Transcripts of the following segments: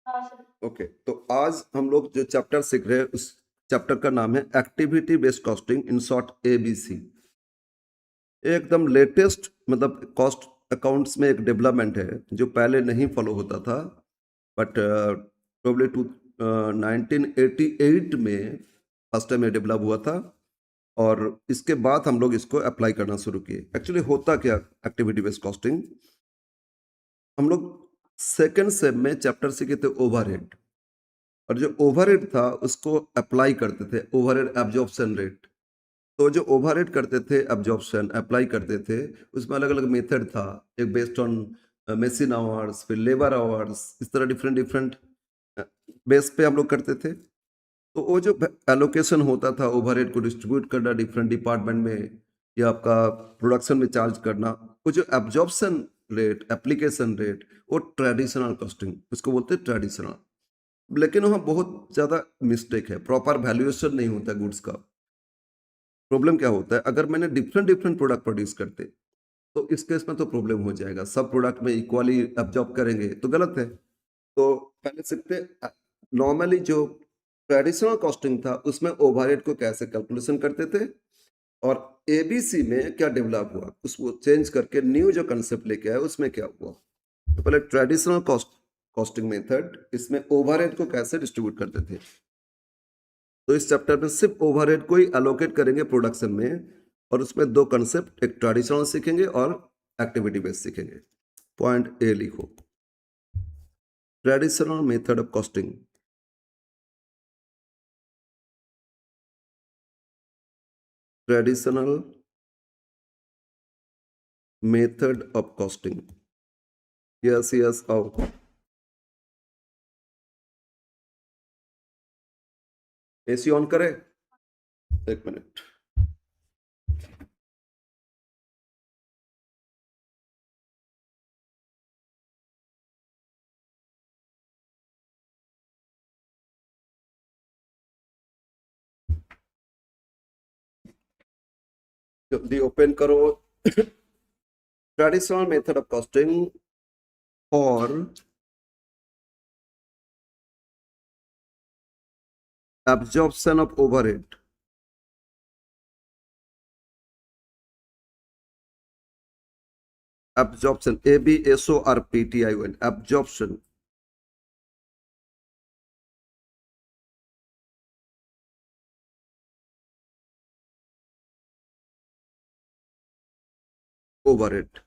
Okay, तो आज हम लोग जो चैप्टर सीख रहे हैं उस चैप्टर का नाम है activity based costing, in short ABC. एकदम लेटेस्ट मतलब कॉस्ट अकाउंट्स में एक डेवलपमेंट है जो पहले नहीं फॉलो होता था, बट प्रोबेबली 1988 में फर्स्ट टाइम ये डेवलप हुआ था। और इसके बाद हम लोग इसको अप्लाई करना शुरू किए। एक्चुअली होता क्या एक्टिविटी बेस्ड कॉस्टिंग, हम लोग सेकेंड सेम में चैप्टर सीखे थे ओवरहेड, और जो ओवरहेड था उसको अप्लाई करते थे, ओवरहेड एब्जॉर्प्शन रेट। तो जो ओवरहेड करते थे, एब्जॉर्प्शन अप्लाई करते थे, उसमें अलग अलग मेथड था। एक बेस्ड ऑन मशीन आवर्स, फिर लेबर आवर्स, इस तरह डिफरेंट डिफरेंट बेस पे हम लोग करते थे। तो वो जो एलोकेशन होता था, ओवरहेड को डिस्ट्रीब्यूट करना डिफरेंट डिपार्टमेंट में, या आपका प्रोडक्शन में चार्ज करना, वो जो एब्जॉर्प्शन रेट, एप्लीकेशन रेट, वो ट्रेडिशनल कॉस्टिंग उसको बोलते हैं, ट्रेडिशनल। लेकिन वहाँ बहुत ज़्यादा मिस्टेक है, प्रॉपर वैल्यूएशन नहीं होता गुड्स का। प्रॉब्लम क्या होता है, अगर मैंने डिफरेंट डिफरेंट प्रोडक्ट प्रोड्यूस करते तो इस केस में तो प्रॉब्लम हो जाएगा, सब प्रोडक्ट में इक्वली एब्जॉर्ब करेंगे तो गलत है। तो पहले सीखते, नॉर्मली जो ट्रेडिशनल कॉस्टिंग था उसमें ओवरहेड को कैसे कैलकुलेशन करते थे, और एबीसी में क्या डेवलप हुआ उसको चेंज करके न्यू जो कंसेप्ट लेके आए उसमें क्या हुआ। तो पहले ट्रेडिशनल कॉस्टिंग मेथड, इसमें ओवरहेड को कैसे डिस्ट्रीब्यूट करते थे। तो इस चैप्टर में सिर्फ ओवरहेड को ही एलोकेट करेंगे प्रोडक्शन में, और उसमें दो कंसेप्ट, एक ट्रेडिशनल सीखेंगे और एक्टिविटी बेस्ड सीखेंगे। पॉइंट ए लिखो, traditional method of costing. Traditional method of costing, yes yes आओ। एसी ऑन करें, एक मिनट। जल्दी ओपन करो। ट्रेडिशनल मेथड ऑफ कॉस्टिंग और absorption of overhead. Absorption, ABSORPTION, absorption. Overhead,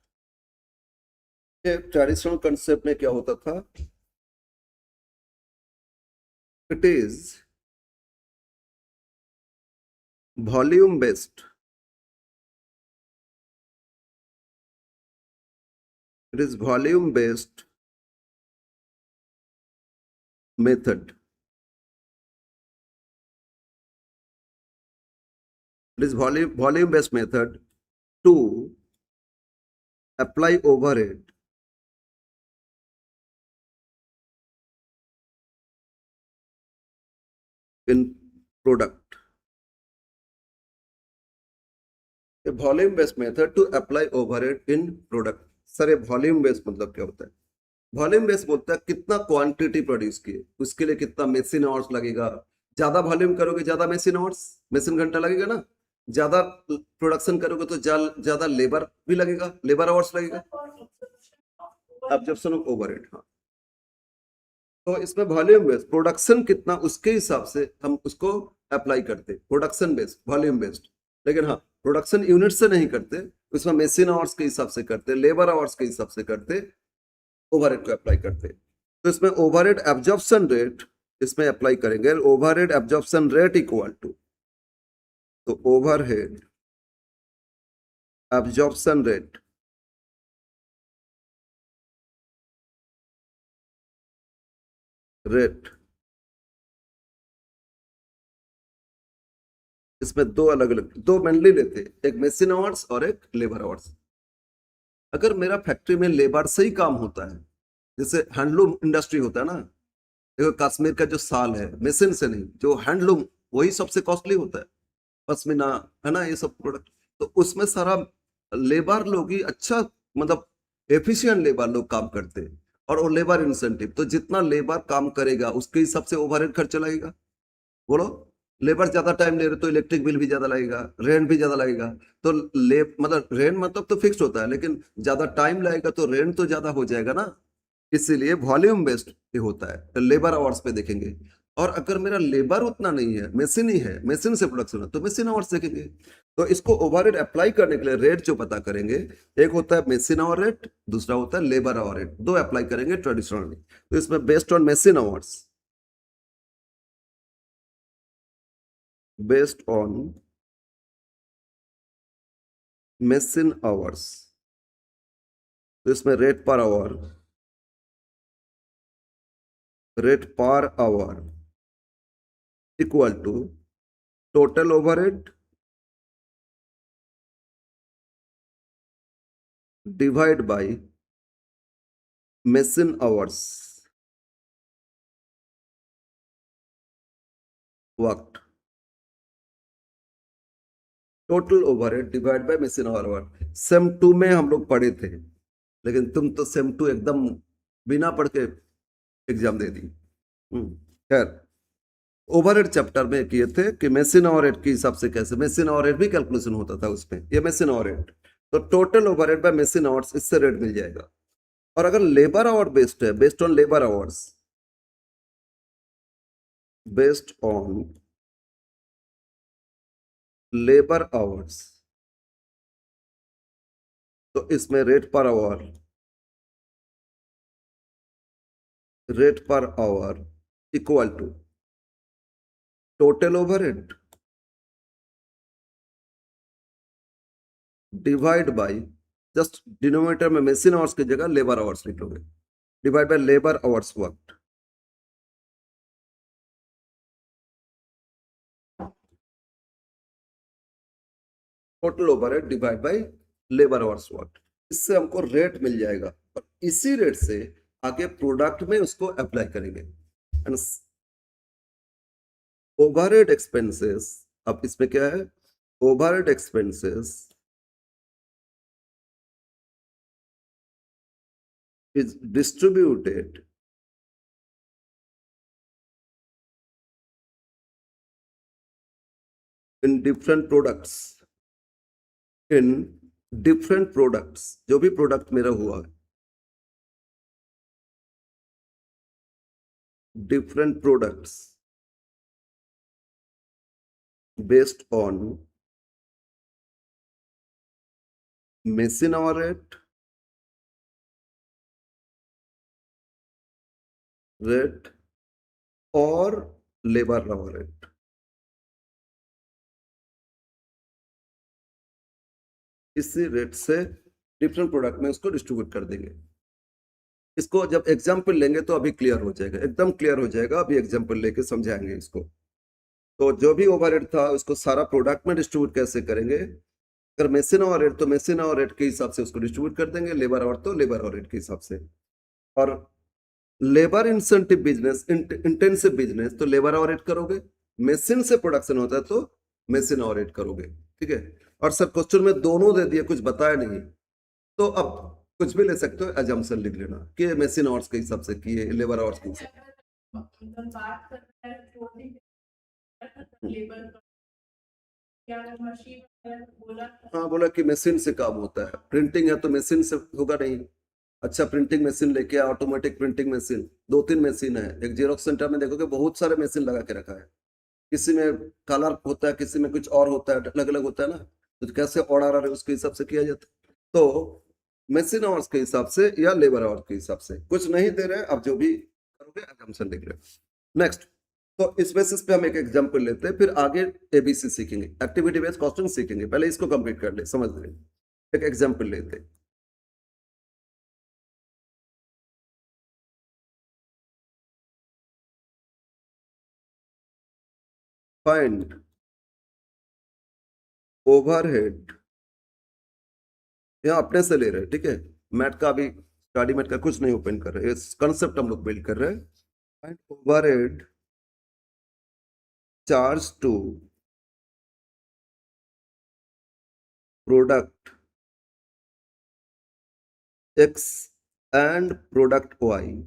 ये ट्रेडिशनल कंसेप्ट में क्या होता था, it is volume based, it is volume based method. It is volume based method to apply overhead in product. A volume based method to apply overhead in product. Sir ये volume based मतलब क्या होता है? Volume based बोलता है कितना quantity produce किए, उसके लिए कितना मशीन आवर्स लगेगा। ज्यादा वॉल्यूम करोगे ज्यादा मशीन आवर्स, मशीन घंटा लगेगा ना। ज्यादा प्रोडक्शन करोगे तो ज्यादा लेबर भी लगेगा, लेबर आवर्स लगेगा। एब्जॉर्प्शन ऑफ ओवरहेड, हाँ। तो इसमें वॉल्यूम बेस्ड प्रोडक्शन कितना, उसके हिसाब से हम उसको अप्लाई करते, प्रोडक्शन बेस्ड वॉल्यूम बेस्ड। लेकिन हाँ, प्रोडक्शन यूनिट से नहीं करते, उसमें मशीन आवर्स के हिसाब से करते, लेबर आवर्स के हिसाब से करते, ओवरहेड को अप्लाई करते। तो इसमें ओवरहेड एब्जॉर्प्शन रेट इसमें अप्लाई करेंगे, overhead absorption rate equal to, तो ओवरहेड एब्जॉर्प्शन रेट, इसमें दो अलग अलग, दो मेनली लेते, एक मशीन आवर्स और एक लेबर आवर्स। अगर मेरा फैक्ट्री में लेबर से ही काम होता है, जैसे हैंडलूम इंडस्ट्री होता है ना, देखो कश्मीर का जो साल है मशीन से नहीं, जो हैंडलूम वही सबसे कॉस्टली होता है, पश्मीना है ना, ये सब प्रोडक्ट। तो उसमें सारा लेबर लोग ही अच्छा, मतलब एफिशिएंट लेबर लोग काम करते हैं, और वो लेबर इंसेंटिव, तो जितना लेबर काम करेगा उसके हिसाब से ओवरहेड खर्चा लगेगा। बोलो, लेबर ज्यादा टाइम ले रहे तो इलेक्ट्रिक बिल भी ज्यादा लगेगा, रेंट भी ज्यादा लगेगा। तो ले मतलब रेंट मतलब तो फिक्स होता है, लेकिन ज्यादा टाइम लगेगा तो रेंट तो ज्यादा हो जाएगा ना। इसीलिए वॉल्यूम बेस्ड ये होता है, तो लेबर आवर्स पे देखेंगे। और अगर मेरा लेबर उतना नहीं है, मशीन ही है, मशीन से प्रोडक्शन है, तो मशीन आवर्स देखेंगे। तो इसको ओवरहेड अप्लाई करने के लिए रेट जो पता करेंगे, एक होता है मशीन आवर रेट, दूसरा होता है लेबर आवर रेट, दो अप्लाई करेंगे ट्रेडिशनली। तो इसमें based on machine hours, based on machine hours, तो इसमें rate per hour equal to total overhead divide by machine hours work. Total overhead divide by machine hour work, same two में हम लोग पढ़े थे, लेकिन तुम तो सेम टू एकदम बिना पढ़ के एग्जाम दे दी। खैर, ओवरहेड चैप्टर में किए थे कि मशीन ओवरहेड के हिसाब से कैसे मशीन ओवरहेड भी कैलकुलेशन होता था उसमें, ये मशीन ओवरहेड। तो total overhead by machine hours, इससे रेट मिल जाएगा। और अगर लेबर आवर बेस्ड है, based on labour hours, based on labour hours, तो इसमें rate per hour equal to total overhead divide by, just denominator में मशीन आवर्स की जगह लेबर आवर्स लिख लोगे, divide by labour hours work. Total overhead divide by labour hours work, इससे हमको rate मिल जाएगा। और इसी रेट से आगे प्रोडक्ट में उसको अप्लाई करेंगे। एंड ओवरहेड एक्सपेंसेस, अब इसमें क्या है, overhead expenses is distributed in different products, in different products, जो भी प्रोडक्ट मेरा हुआ है, different products based on machine hour rate और लेबर आवर रेट। इसी रेट से डिफरेंट प्रोडक्ट में उसको डिस्ट्रीब्यूट कर देंगे। इसको जब एग्जाम्पल लेंगे तो अभी क्लियर हो जाएगा, एकदम क्लियर हो जाएगा, अभी एग्जाम्पल लेके समझाएंगे इसको। तो जो भी ओवरहेड था उसको सारा प्रोडक्ट में डिस्ट्रीब्यूट कैसे करेंगे, अगर मशीन आवर रेट तो मशीन आवर रेट के हिसाब से उसको डिस्ट्रीब्यूट कर देंगे, लेबर आवर तो लेबर आवर रेट के हिसाब से। और labour incentive business, intensive business, तो लेबर आवर रेट करोगे, मशीन से प्रोडक्शन होता है तो मशीन आवर रेट करोगे। ठीक है। और सर क्वेश्चन में दोनों दे दिए, कुछ बताया नहीं, तो अब कुछ भी ले सकते हो, अजम्पशन लिख लेना कि मशीन आवर्स के हिसाब से किए, लेबर आवर्स के हिसाब हाँ, बोला कि मशीन से काम होता है, प्रिंटिंग है तो मशीन से होगा नहीं। अच्छा, प्रिंटिंग मशीन लेके, ऑटोमेटिक प्रिंटिंग मशीन, दो तीन मशीन है। एक जेरोक्स सेंटर में देखोगे बहुत सारे मशीन लगा के रखा है, किसी में कलर होता है, किसी में कुछ और होता है, अलग अलग होता है ना, तो कैसे ऑर्डर है उसके हिसाब से किया जाता है। तो मशीन आवर्स के हिसाब से या लेबर आवर्स के हिसाब से, कुछ नहीं दे रहे, अब जो भी करोगे असम्पशन लिख रहे। नेक्स्ट, तो इस बेसिस पे हम एक एग्जांपल लेते हैं, फिर आगे एबीसी सीखेंगे, एक्टिविटी बेस्ड कॉस्टिंग सीखेंगे, पहले इसको कंप्लीट कर ले, समझ ले। एक एग्जांपल लेते हैं, फाइंड ओवरहेड, यहाँ अपने से ले रहे हैं, ठीक है, मैट का अभी स्टडी मैट का कुछ नहीं ओपन कर रहे, इस कंसेप्ट हम लोग बिल्ड कर रहे हैं। Find overhead charge to product x and product Y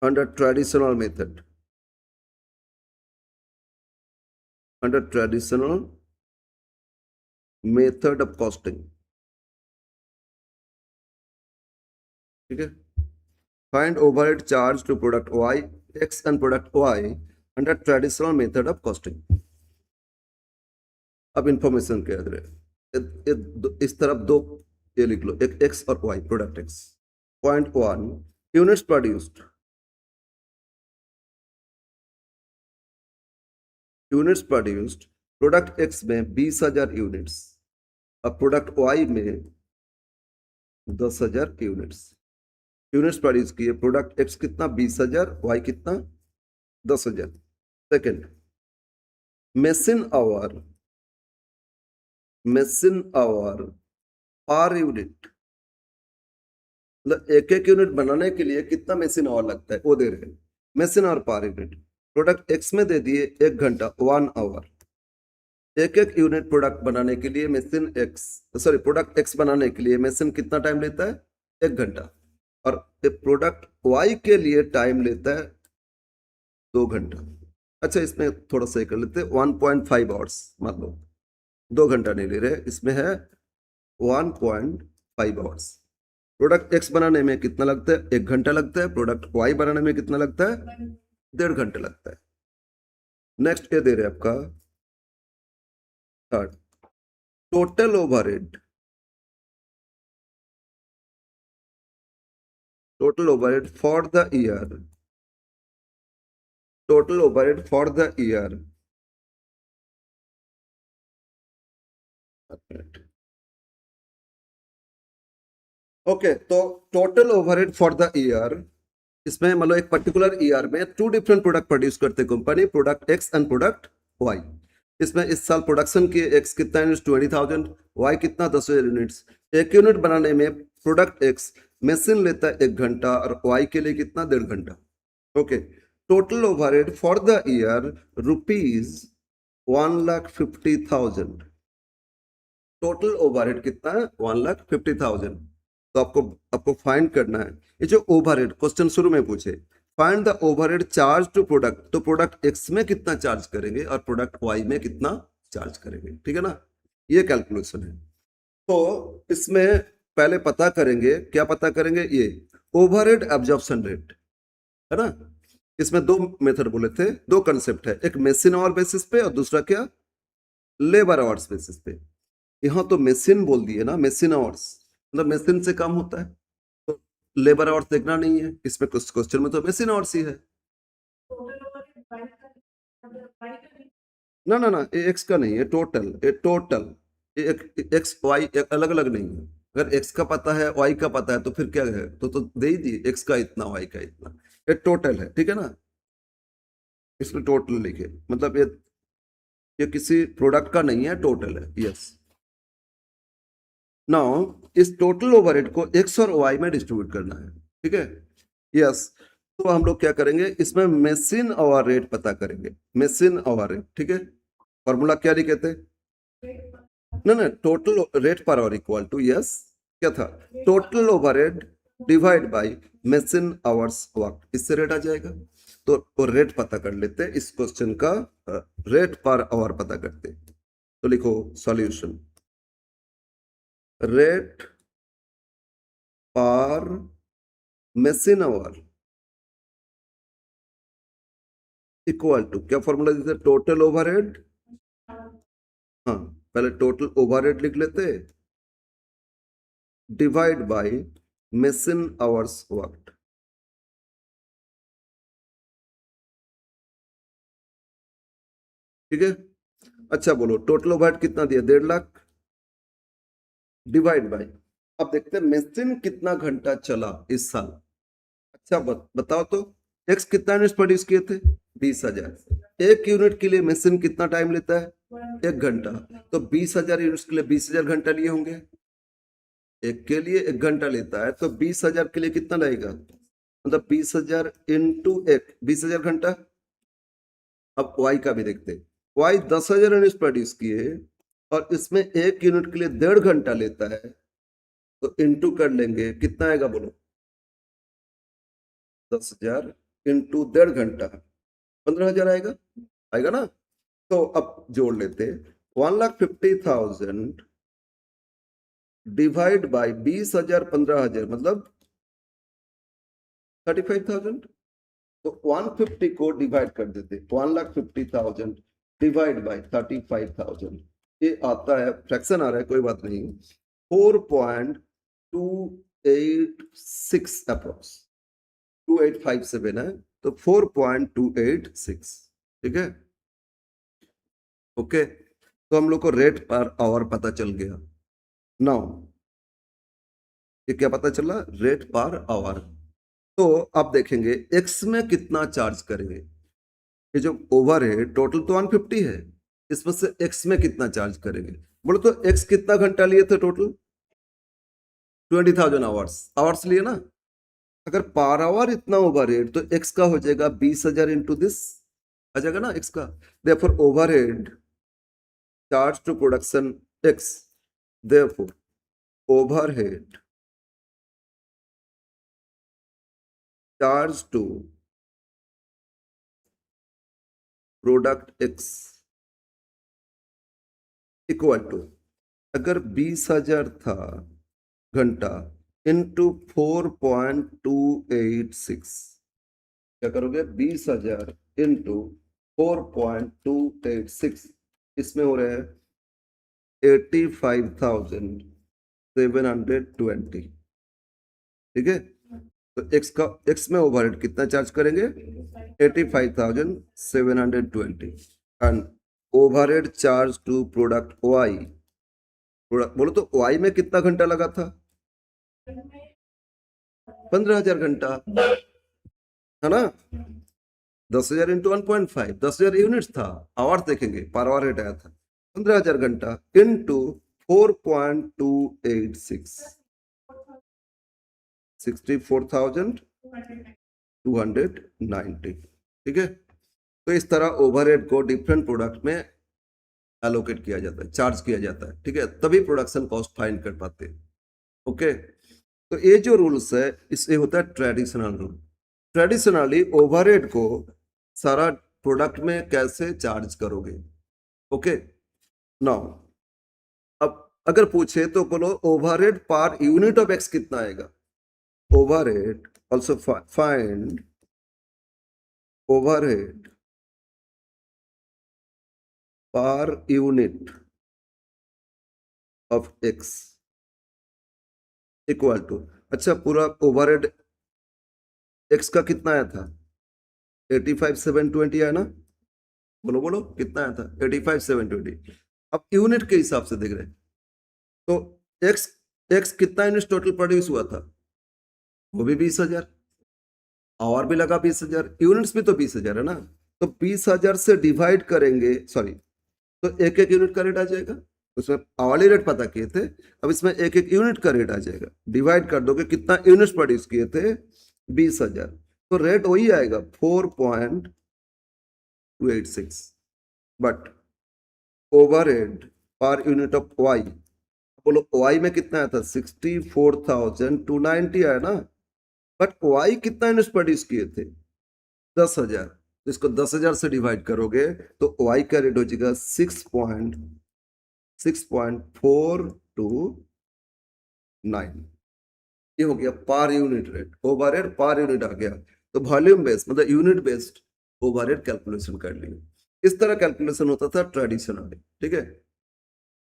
under traditional method. Under traditional method of costing. ठीक है, find overhead charge to product Y X and product Y under traditional method of costing. अब information क्या है, इस तरफ दो ये लिख लो, एक एक्स और y, product x. Point 1 units produced. Units produced product x में 20,000 यूनिट्स और प्रोडक्ट वाई में 10,000 यूनिट्स. यूनिट्स प्रोड्यूस किए, प्रोडक्ट एक्स कितना 20,000, वाई कितना 10,000. Second, machine hour per unit, मतलब एक एक यूनिट बनाने के लिए कितना मेसिन आवर लगता है वो दे रहे हैं. Machine hour per unit product x में दे दिए 1 घंटा 1 आवर. एक एक यूनिट प्रोडक्ट बनाने के लिए machine x, sorry product x बनाने के लिए मेसिन कितना टाइम लेता है 1 घंटा, और प्रोडक्ट वाई के लिए टाइम लेता है 2 घंटा. अच्छा, इसमें थोड़ा सा कर लेते हैं, 1.5 आवर्स मान लो, 2 घंटा नहीं ले रहे, इसमें है 1.5 आवर्स. प्रोडक्ट एक्स बनाने में कितना लगता है 1 घंटा लगता है, प्रोडक्ट वाई बनाने में कितना लगता है 1.5 घंटे लगता है. नेक्स्ट ये दे रहे आपका third, total overhead. Total overhead for the year, total overhead for the year. Okay, तो total overhead for the year, इसमें मतलब एक पर्टिकुलर ईयर में 2 डिफरेंट प्रोडक्ट प्रोड्यूस करते company, product x and product y. इसमें इस साल प्रोडक्शन किए एक्स कितना यूनिट्स 20,000, वाई कितना 10,000 यूनिट्स. एक यूनिट बनाने में प्रोडक्ट एक्स मशीन लेता है 1 घंटा और वाई के लिए कितना 1.5 घंटा. Okay, total overhead for the year rupees 1,50,000. Total overhead कितना है 1,50,000. तो आपको फाइंड करना है ये जो ओवरहेड क्वेश्चन शुरू में पूछे, find the overhead charge to product, तो प्रोडक्ट एक्स में कितना चार्ज करेंगे और प्रोडक्ट वाई में कितना चार्ज करेंगे. ठीक है ना, ये कैलकुलेशन है. तो इसमें पहले पता करेंगे, क्या पता करेंगे, ये ओवरहेड एब्जॉर्प्शन रेट है ना. इसमें 2 मेथड बोले थे, 2 कंसेप्ट है, एक मशीन आवर बेसिस पे और दूसरा क्या लेबर आवर्स बेसिस पे. यहाँ तो मशीन बोल दिए ना, मशीन आवर्स मतलब मशीन से काम होता है, तो लेबर आवर्स देखना नहीं है इसमें, कुछ क्वेश्चन में तो मशीन आवर्स ही है. ना ना ना, ये एक्स का नहीं है, टोटल, ये टोटल, ये एक्स वाई अलग अलग नहीं है. अगर एक्स का पता है वाई का पता है तो फिर क्या है, तो दे ही दिए एक्स का इतना वाई का इतना, ये टोटल है. ठीक है ना, इसमें टोटल लिखे, मतलब ये किसी प्रोडक्ट का नहीं है, टोटल है. यस, नाउ इस टोटल ओवरहेड को एक्स और वाई में डिस्ट्रीब्यूट करना है. ठीक है, यस. तो हम लोग क्या करेंगे, इसमें मशीन आवर रेट पता करेंगे, मशीन आवर रेट. ठीक है, फॉर्मूला क्या लिखे थे, ना ना, total rate per hour equal to, yes, क्या था, total overhead divide by machine hours work, इससे रेट आ जाएगा. तो रेट पता कर लेते, इस क्वेश्चन का रेट पर आवर पता करते. तो लिखो सॉल्यूशन, रेट पर मशीन आवर इक्वल टू, क्या फॉर्मूला देते, टोटल ओवरहेड. हाँ, पहले टोटल ओवरहेड लिख लेते, divide by machine hours work. ठीक है, अच्छा बोलो टोटल ओवरहेड कितना दिया 1.5 लाख, डिवाइड बाय, अब देखते हैं मशीन कितना घंटा चला इस साल. अच्छा बताओ तो, एक्स कितना यूनिट प्रोड्यूस किए थे 20,000, एक यूनिट के लिए मशीन कितना टाइम लेता है 1 घंटा, तो 20,000 यूनिट्स के लिए 20,000 घंटा लिए होंगे. एक के लिए 1 घंटा लेता है तो 20,000 के लिए कितना रहेगा, मतलब 20,000 इंटू 1, 20,000 घंटा. अब वाई का भी देखते, वाई 10,000 यूनिट्स प्रोड्यूस किए और इसमें 1 यूनिट के लिए 1.5 घंटा लेता है, तो इंटू कर लेंगे, कितना आएगा बोलो? 10,000 इंटू 1.5 घंटा 15,000 आएगा, आएगा ना? तो अब जोड़ लेते, 1,50,000 डिवाइड बाय 20,000 15,000 मतलब 35,000। तो 150 को डिवाइड कर देते, 1,50,000 डिवाइड बाय 35,000, ये आता है, फ्रैक्शन आ रहा है, कोई बात नहीं, 4.286 अप्रोक्स, 2857 है, तो 4.286, ठीक है, ओके। तो हम लोग को रेट पर आवर पता चल गया। नाउ ये क्या पता चला? Rate per our. तो आप देखेंगे एक्स में कितना चार्ज करेंगे, ये जो ओवर है टोटल तो 150 है, इसमें से एक्स में कितना चार्ज करेंगे बोलो तो? एक्स कितना घंटा लिए थे टोटल? 20,000 आवर्स, आवर्स लिए ना। अगर पर आवर इतना ओवर हेड तो एक्स का हो जाएगा 20,000 इंटू दिस, आ जाएगा ना एक्स का। Therefore overhead charge to production x, therefore overhead charge to product x equal to, अगर 20,000 था घंटा इंटू 4.286, क्या करोगे? 20,000 इंटू 4.286, इसमें हो रहे हैं 85,720, ठीक है। तो एक्स में ओवरहेड कितना चार्ज करेंगे? 85,720 and overhead charge to product y, बोलो तो वाई में कितना घंटा लगा था? 15,000 घंटा, है ना? 10,000 इंटू 1.5, 10,000 यूनिट्स था, आवर्स देखेंगे, पर आवर रेट आया था 15,000 घंटा इंटू 4.286, 64,290, ठीक है। तो इस तरह ओवरहेड को डिफरेंट प्रोडक्ट में एलोकेट किया जाता है, चार्ज किया जाता है, ठीक है, तभी प्रोडक्शन कॉस्ट फाइंड कर पाते हैं, ओके। तो ये जो रूल्स है इससे होता है ट्रेडिशनल रूल। ट्रेडिशनली ओवरहेड को सारा प्रोडक्ट में कैसे चार्ज करोगे, ओके। नाउ अब अगर पूछे तो बोलो overhead per unit of x कितना आएगा? Overhead also find overhead per unit of x equal to, अच्छा पूरा ओवरहेड x का कितना आया था? 85,720 आया ना? बोलो बोलो कितना आया था? 85,720। अब यूनिट के हिसाब से देख रहे हैं तो x x कितना यूनिट टोटल प्रोड्यूस हुआ था? वो भी 20,000, आवर भी लगा 20,000, यूनिट्स भी तो 20,000 है ना। तो 20,000 से डिवाइड करेंगे, सॉरी, तो एक एक यूनिट का रेट आ जाएगा। उसमें आवर्ली रेट पता किए थे, अब इसमें एक एक यूनिट का रेट आ जाएगा, डिवाइड कर दोगे कितना यूनिट्स प्रोड्यूस किए थे? 20,000, तो रेट वही आएगा 4.286। But overhead per unit of y, बोलो वाई में कितना आया था? 64,290 आया ना। बट वाई कितना यूनिट्स प्रोड्यूस किए थे? 10,000, तो इसको 10,000 से डिवाइड करोगे तो वाई का रेट हो जाएगा 6.429, ये हो गया per unit rate, overhead per unit आ गया। तो वॉल्यूम बेस्ड मतलब यूनिट बेस्ड ओवरहेड कैलकुलेशन कर लिए। इस तरह कैलकुलेशन होता था ट्रेडिशनली, ठीक है।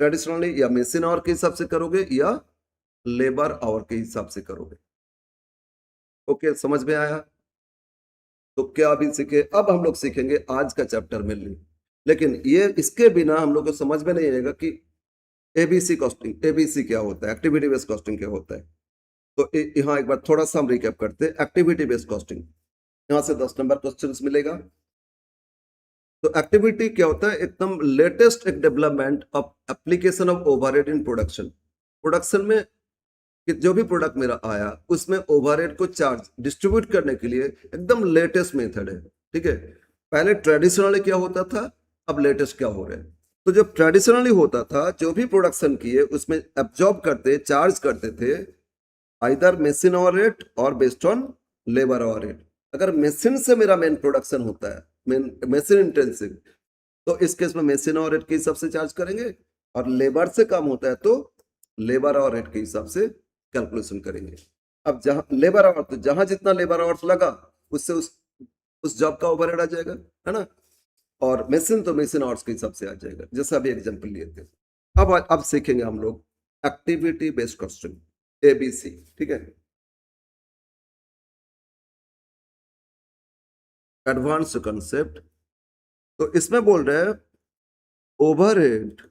ट्रेडिशनली या मशीन आवर के हिसाब से करोगे या लेबर आवर के हिसाब से करोगे, ओके, समझ में आया? तो क्या अभी सीखे? अब हम लोग सीखेंगे आज का चैप्टर में, लेकिन ये इसके बिना हम लोग को समझ में नहीं आएगा कि एबीसी कॉस्टिंग, एबीसी क्या होता है, एक्टिविटी बेस्ड कॉस्टिंग क्या होता है। तो यहाँ एक बार थोड़ा सा हम रिकैप करते हैं। एक्टिविटी बेस्ड कॉस्टिंग, यहाँ से 10 नंबर क्वेश्चंस मिलेगा। तो एक्टिविटी क्या होता है? एकदम लेटेस्ट एक development of application of overhead in production. Production में कि जो भी प्रोडक्ट मेरा आया उसमें ओवरहेड को चार्ज डिस्ट्रीब्यूट करने के लिए एकदम लेटेस्ट मेथड है, ठीक है। पहले ट्रेडिशनली क्या होता था, अब लेटेस्ट क्या हो रहा है। तो जब ट्रेडिशनली होता था, जो भी प्रोडक्शन किए उसमें एब्जॉर्ब करते, चार्ज करते थे आइदर मशीन ओवर रेट और based on labour over rate. अगर मशीन से मेरा मेन प्रोडक्शन होता है, मेन मशीन इंटेंसिव, तो इस केस में मशीन ओवर रेट के हिसाब से चार्ज करेंगे, और लेबर से कम होता है तो लेबर ओवर रेट के हिसाब से कैलकुलेशन करेंगे। अब जहां लेबर आवर, तो जहां जितना लेबर आवर्स लगा उससे उस जॉब का ओवरहेड आ जाएगा, है ना। और मशीन तो मशीन आवर्स के हिसाब से आ जाएगा, जैसा अभी एग्जांपल लिए थे। अब सीखेंगे हम लोग एक्टिविटी बेस्ड कॉस्टिंग, एबीसी, ठीक है। Advance concept. तो इसमें बोल रहे हैं ओवरहेड,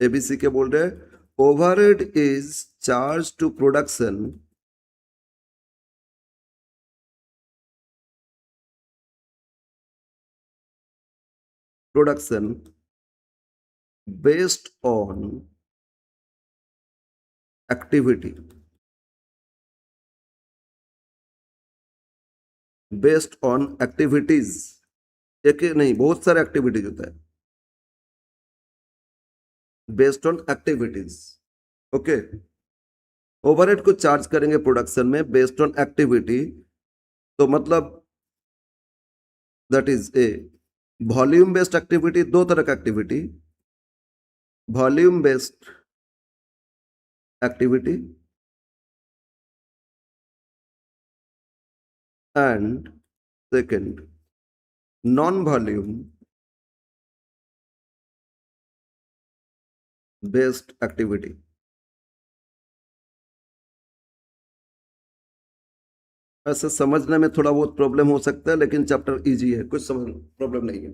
एबीसी के बोल रहे हैं overhead is charge to production based on activity, based on activities. एक ही नहीं, बहुत सारे एक्टिविटीज होता है, based on activities. Okay, overhead को चार्ज करेंगे प्रोडक्शन में बेस्ड ऑन एक्टिविटी, तो मतलब that is a volume based activity. दो तरह का activity, volume based activity and second non volume based activity. ऐसे समझने में थोड़ा बहुत प्रॉब्लम हो सकता है, लेकिन चैप्टर इजी है, कुछ समझ प्रॉब्लम नहीं है।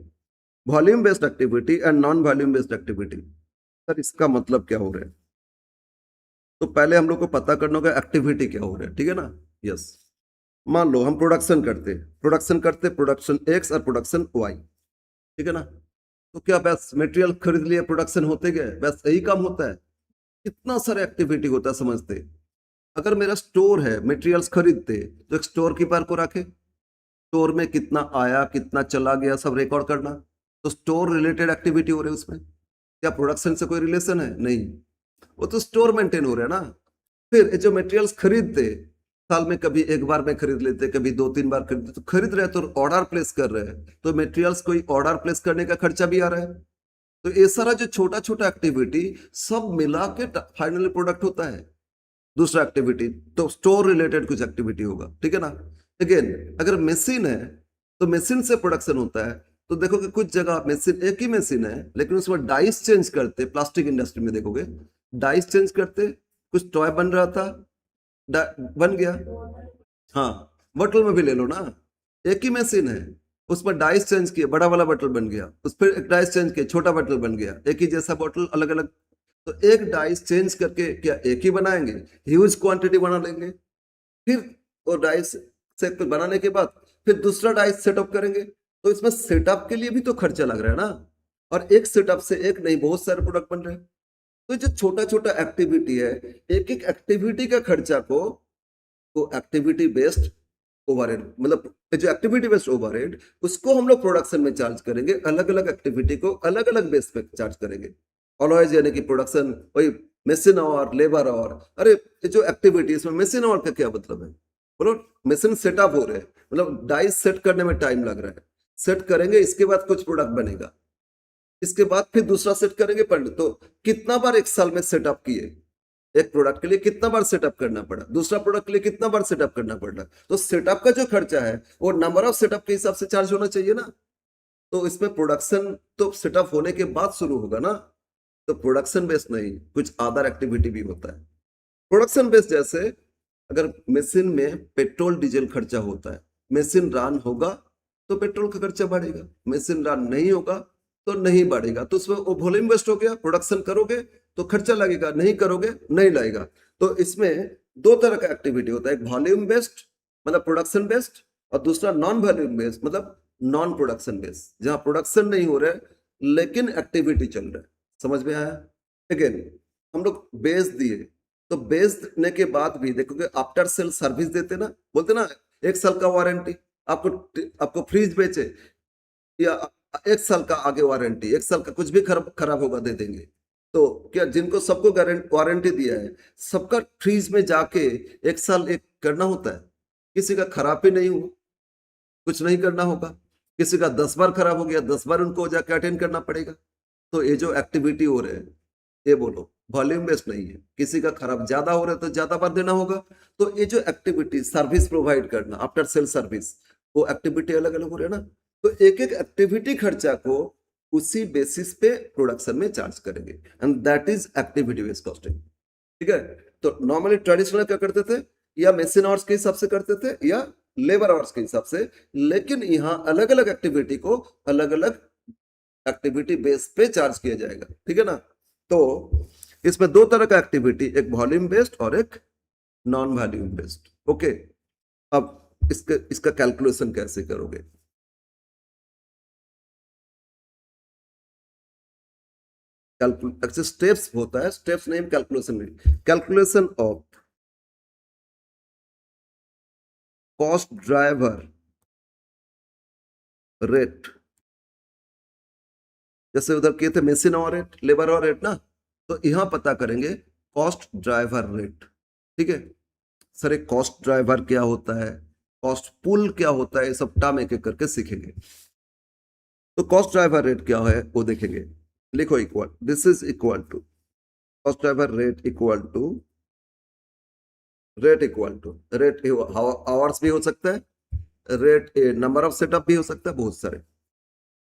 Volume based activity and non volume based activity, sir इसका मतलब क्या हो रहा है? तो पहले हम लोग को पता करना होगा एक्टिविटी क्या हो रहा है, ठीक है ना। यस, मान लो हम प्रोडक्शन करते प्रोडक्शन एक्स और प्रोडक्शन वाई, ठीक है ना। तो क्या बस मटेरियल खरीद लिए प्रोडक्शन होते गए, बस यही काम होता है? कितना सारा एक्टिविटी होता है, समझते। अगर मेरा स्टोर है, मटेरियल्स खरीदते तो एक स्टोर कीपर को रखे, स्टोर में कितना आया कितना चला गया सब रिकॉर्ड करना, तो स्टोर रिलेटेड एक्टिविटी हो रही है उसमें। क्या प्रोडक्शन से कोई रिलेशन है? नहीं, वो तो स्टोर मेंटेन हो रहा है ना। फिर जो मटेरियल्स खरीदते, साल में कभी एक बार में खरीद लेते, कभी 2-3 बार खरीदते, तो खरीद रहे तो ऑर्डर प्लेस कर रहे हैं, तो मटेरियल्स कोई ऑर्डर प्लेस करने का खर्चा भी आ रहा है। तो ये सारा जो छोटा छोटा एक्टिविटी सब मिला के फाइनली प्रोडक्ट होता है। दूसरा एक्टिविटी तो स्टोर रिलेटेड कुछ एक्टिविटी होगा, ठीक है ना। अगेन अगर मशीन है तो मशीन से प्रोडक्शन होता है, तो देखोगे कुछ जगह मशीन एक ही मशीन है लेकिन उसमें डाइस चेंज करते, प्लास्टिक इंडस्ट्री में देखोगे डाइस चेंज करते, कुछ टॉय बन रहा था, बन गया। हाँ, बोतल में भी ले लो ना, एक ही मशीन है, उस पर डाइस चेंज किए, बड़ा वाला बोतल बन गया, उस पर एक डाइस चेंज किए, छोटा बोतल बन गया, एक ही जैसा बोतल अलग अलग। तो एक डाइस चेंज करके क्या एक ही बनाएंगे? ह्यूज क्वांटिटी बना लेंगे, फिर वो डाइस से बनाने के बाद फिर दूसरा डाइस सेटअप करेंगे, तो इसमें सेटअप के लिए भी तो खर्चा लग रहा है ना। और एक सेटअप से एक नहीं, बहुत सारे प्रोडक्ट बन रहे हैं। तो जो छोटा छोटा एक्टिविटी है, एक एक एक्टिविटी का खर्चा को एक्टिविटी बेस्ड ओवरहेड, मतलब जो एक्टिविटी बेस्ड ओवरहेड उसको हम लोग प्रोडक्शन में चार्ज करेंगे, अलग अलग एक्टिविटी को अलग अलग बेस पे चार्ज करेंगे। ऑलवेज यानी कि प्रोडक्शन वही मशीन और लेबर और, अरे जो एक्टिविटी इसमें मशीन और का क्या मतलब है? बोलो, मशीन सेटअप हो रहे हैं, मतलब डाइस सेट करने में टाइम लग रहा है, सेट करेंगे इसके बाद कुछ प्रोडक्ट बनेगा, इसके बाद फिर दूसरा सेट करेंगे पर, तो कितना बार एक साल में सेटअप किए, एक प्रोडक्ट के लिए कितना बार सेटअप करना पड़ा, दूसरा प्रोडक्ट के लिए कितना बार सेटअप करना पड़ा। तो सेटअप का जो खर्चा है वो नंबर ऑफ सेटअप के हिसाब से चार्ज होना चाहिए ना। तो इसमें प्रोडक्शन तो सेटअप होने के बाद शुरू होगा ना, तो प्रोडक्शन बेस्ड नहीं, कुछ अदर एक्टिविटी भी होता है। प्रोडक्शन बेस्ड जैसे अगर मशीन में पेट्रोल डीजल खर्चा होता है, मशीन रन होगा तो पेट्रोल का खर्चा बढ़ेगा, मशीन रन नहीं होगा तो नहीं बढ़ेगा, तो उसमें वो वॉल्यूम वेस्ट हो गया। प्रोडक्शन करोगे तो खर्चा लगेगा, नहीं करोगे नहीं लगेगा। तो इसमें दो तरह का एक्टिविटी होता है, एक वॉल्यूम बेस्ड मतलब प्रोडक्शन बेस्ड, और दूसरा नॉन वॉल्यूम बेस्ड मतलब नॉन प्रोडक्शन बेस्ड, जहां प्रोडक्शन नहीं हो रहा है लेकिन एक्टिविटी चल रहा है। समझ में आया? अगेन हम लोग बेस दिए, तो बेस देने के बाद भी देखोगे आफ्टर सेल सर्विस देते ना, बोलते ना 1 साल का वारंटी। आपको फ्रिज बेचे या 1 साल का आगे वारंटी, 1 साल का कुछ भी खराब होगा दे देंगे। तो क्या जिनको सबको वारंटी दिया है, सबका फ्रीज में जाके 1 साल एक करना होता है? किसी का खराब ही नहीं हुआ, कुछ नहीं करना होगा। किसी का 10 बार खराब हो गया, 10 बार उनको जाके अटेंड करना पड़ेगा। तो ये जो एक्टिविटी हो रहे हैं, ये बोलो वॉल्यूम बेस्ड नहीं है। किसी का खराब ज्यादा हो रहा है तो ज्यादा बार देना होगा। तो ये जो एक्टिविटी सर्विस प्रोवाइड करना, आफ्टर सेल सर्विस, वो एक्टिविटी अलग अलग हो रहे हैं ना। तो एक एक एक्टिविटी खर्चा को उसी बेसिस पे प्रोडक्शन में चार्ज करेंगे, and that is activity based costing. ठीक है। तो नॉर्मली ट्रेडिशनल क्या करते थे, या मशीन आवर्स के हिसाब से करते थे या लेबर आवर्स के हिसाब से, लेकिन यहाँ अलग अलग एक्टिविटी को अलग अलग एक्टिविटी बेस पे चार्ज किया जाएगा। ठीक है ना। तो इसमें दो तरह का एक्टिविटी, एक वॉल्यूम बेस्ड और एक नॉन वॉल्यूम बेस्ड। ओके। अब इसका कैलकुलेशन कैसे करोगे? स्टेप्स होता है, स्टेप्स नहीं, कैलकुलेशन में। Calculation of cost driver rate, जैसे उधर किए थे मशीन और रेट, लेबर और रेट ना, तो यहां पता करेंगे कॉस्ट ड्राइवर रेट। ठीक है। सर एक कॉस्ट ड्राइवर क्या होता है, कॉस्ट पुल क्या होता है, ये सब टर्म एक एक करके सीखेंगे। तो कॉस्ट ड्राइवर रेट क्या है वो देखेंगे। लिखो equal, this is equal to cost driver rate equal to rate hours भी हो सकता है, रेट नंबर ऑफ सेटअप भी हो सकता है, बहुत सारे।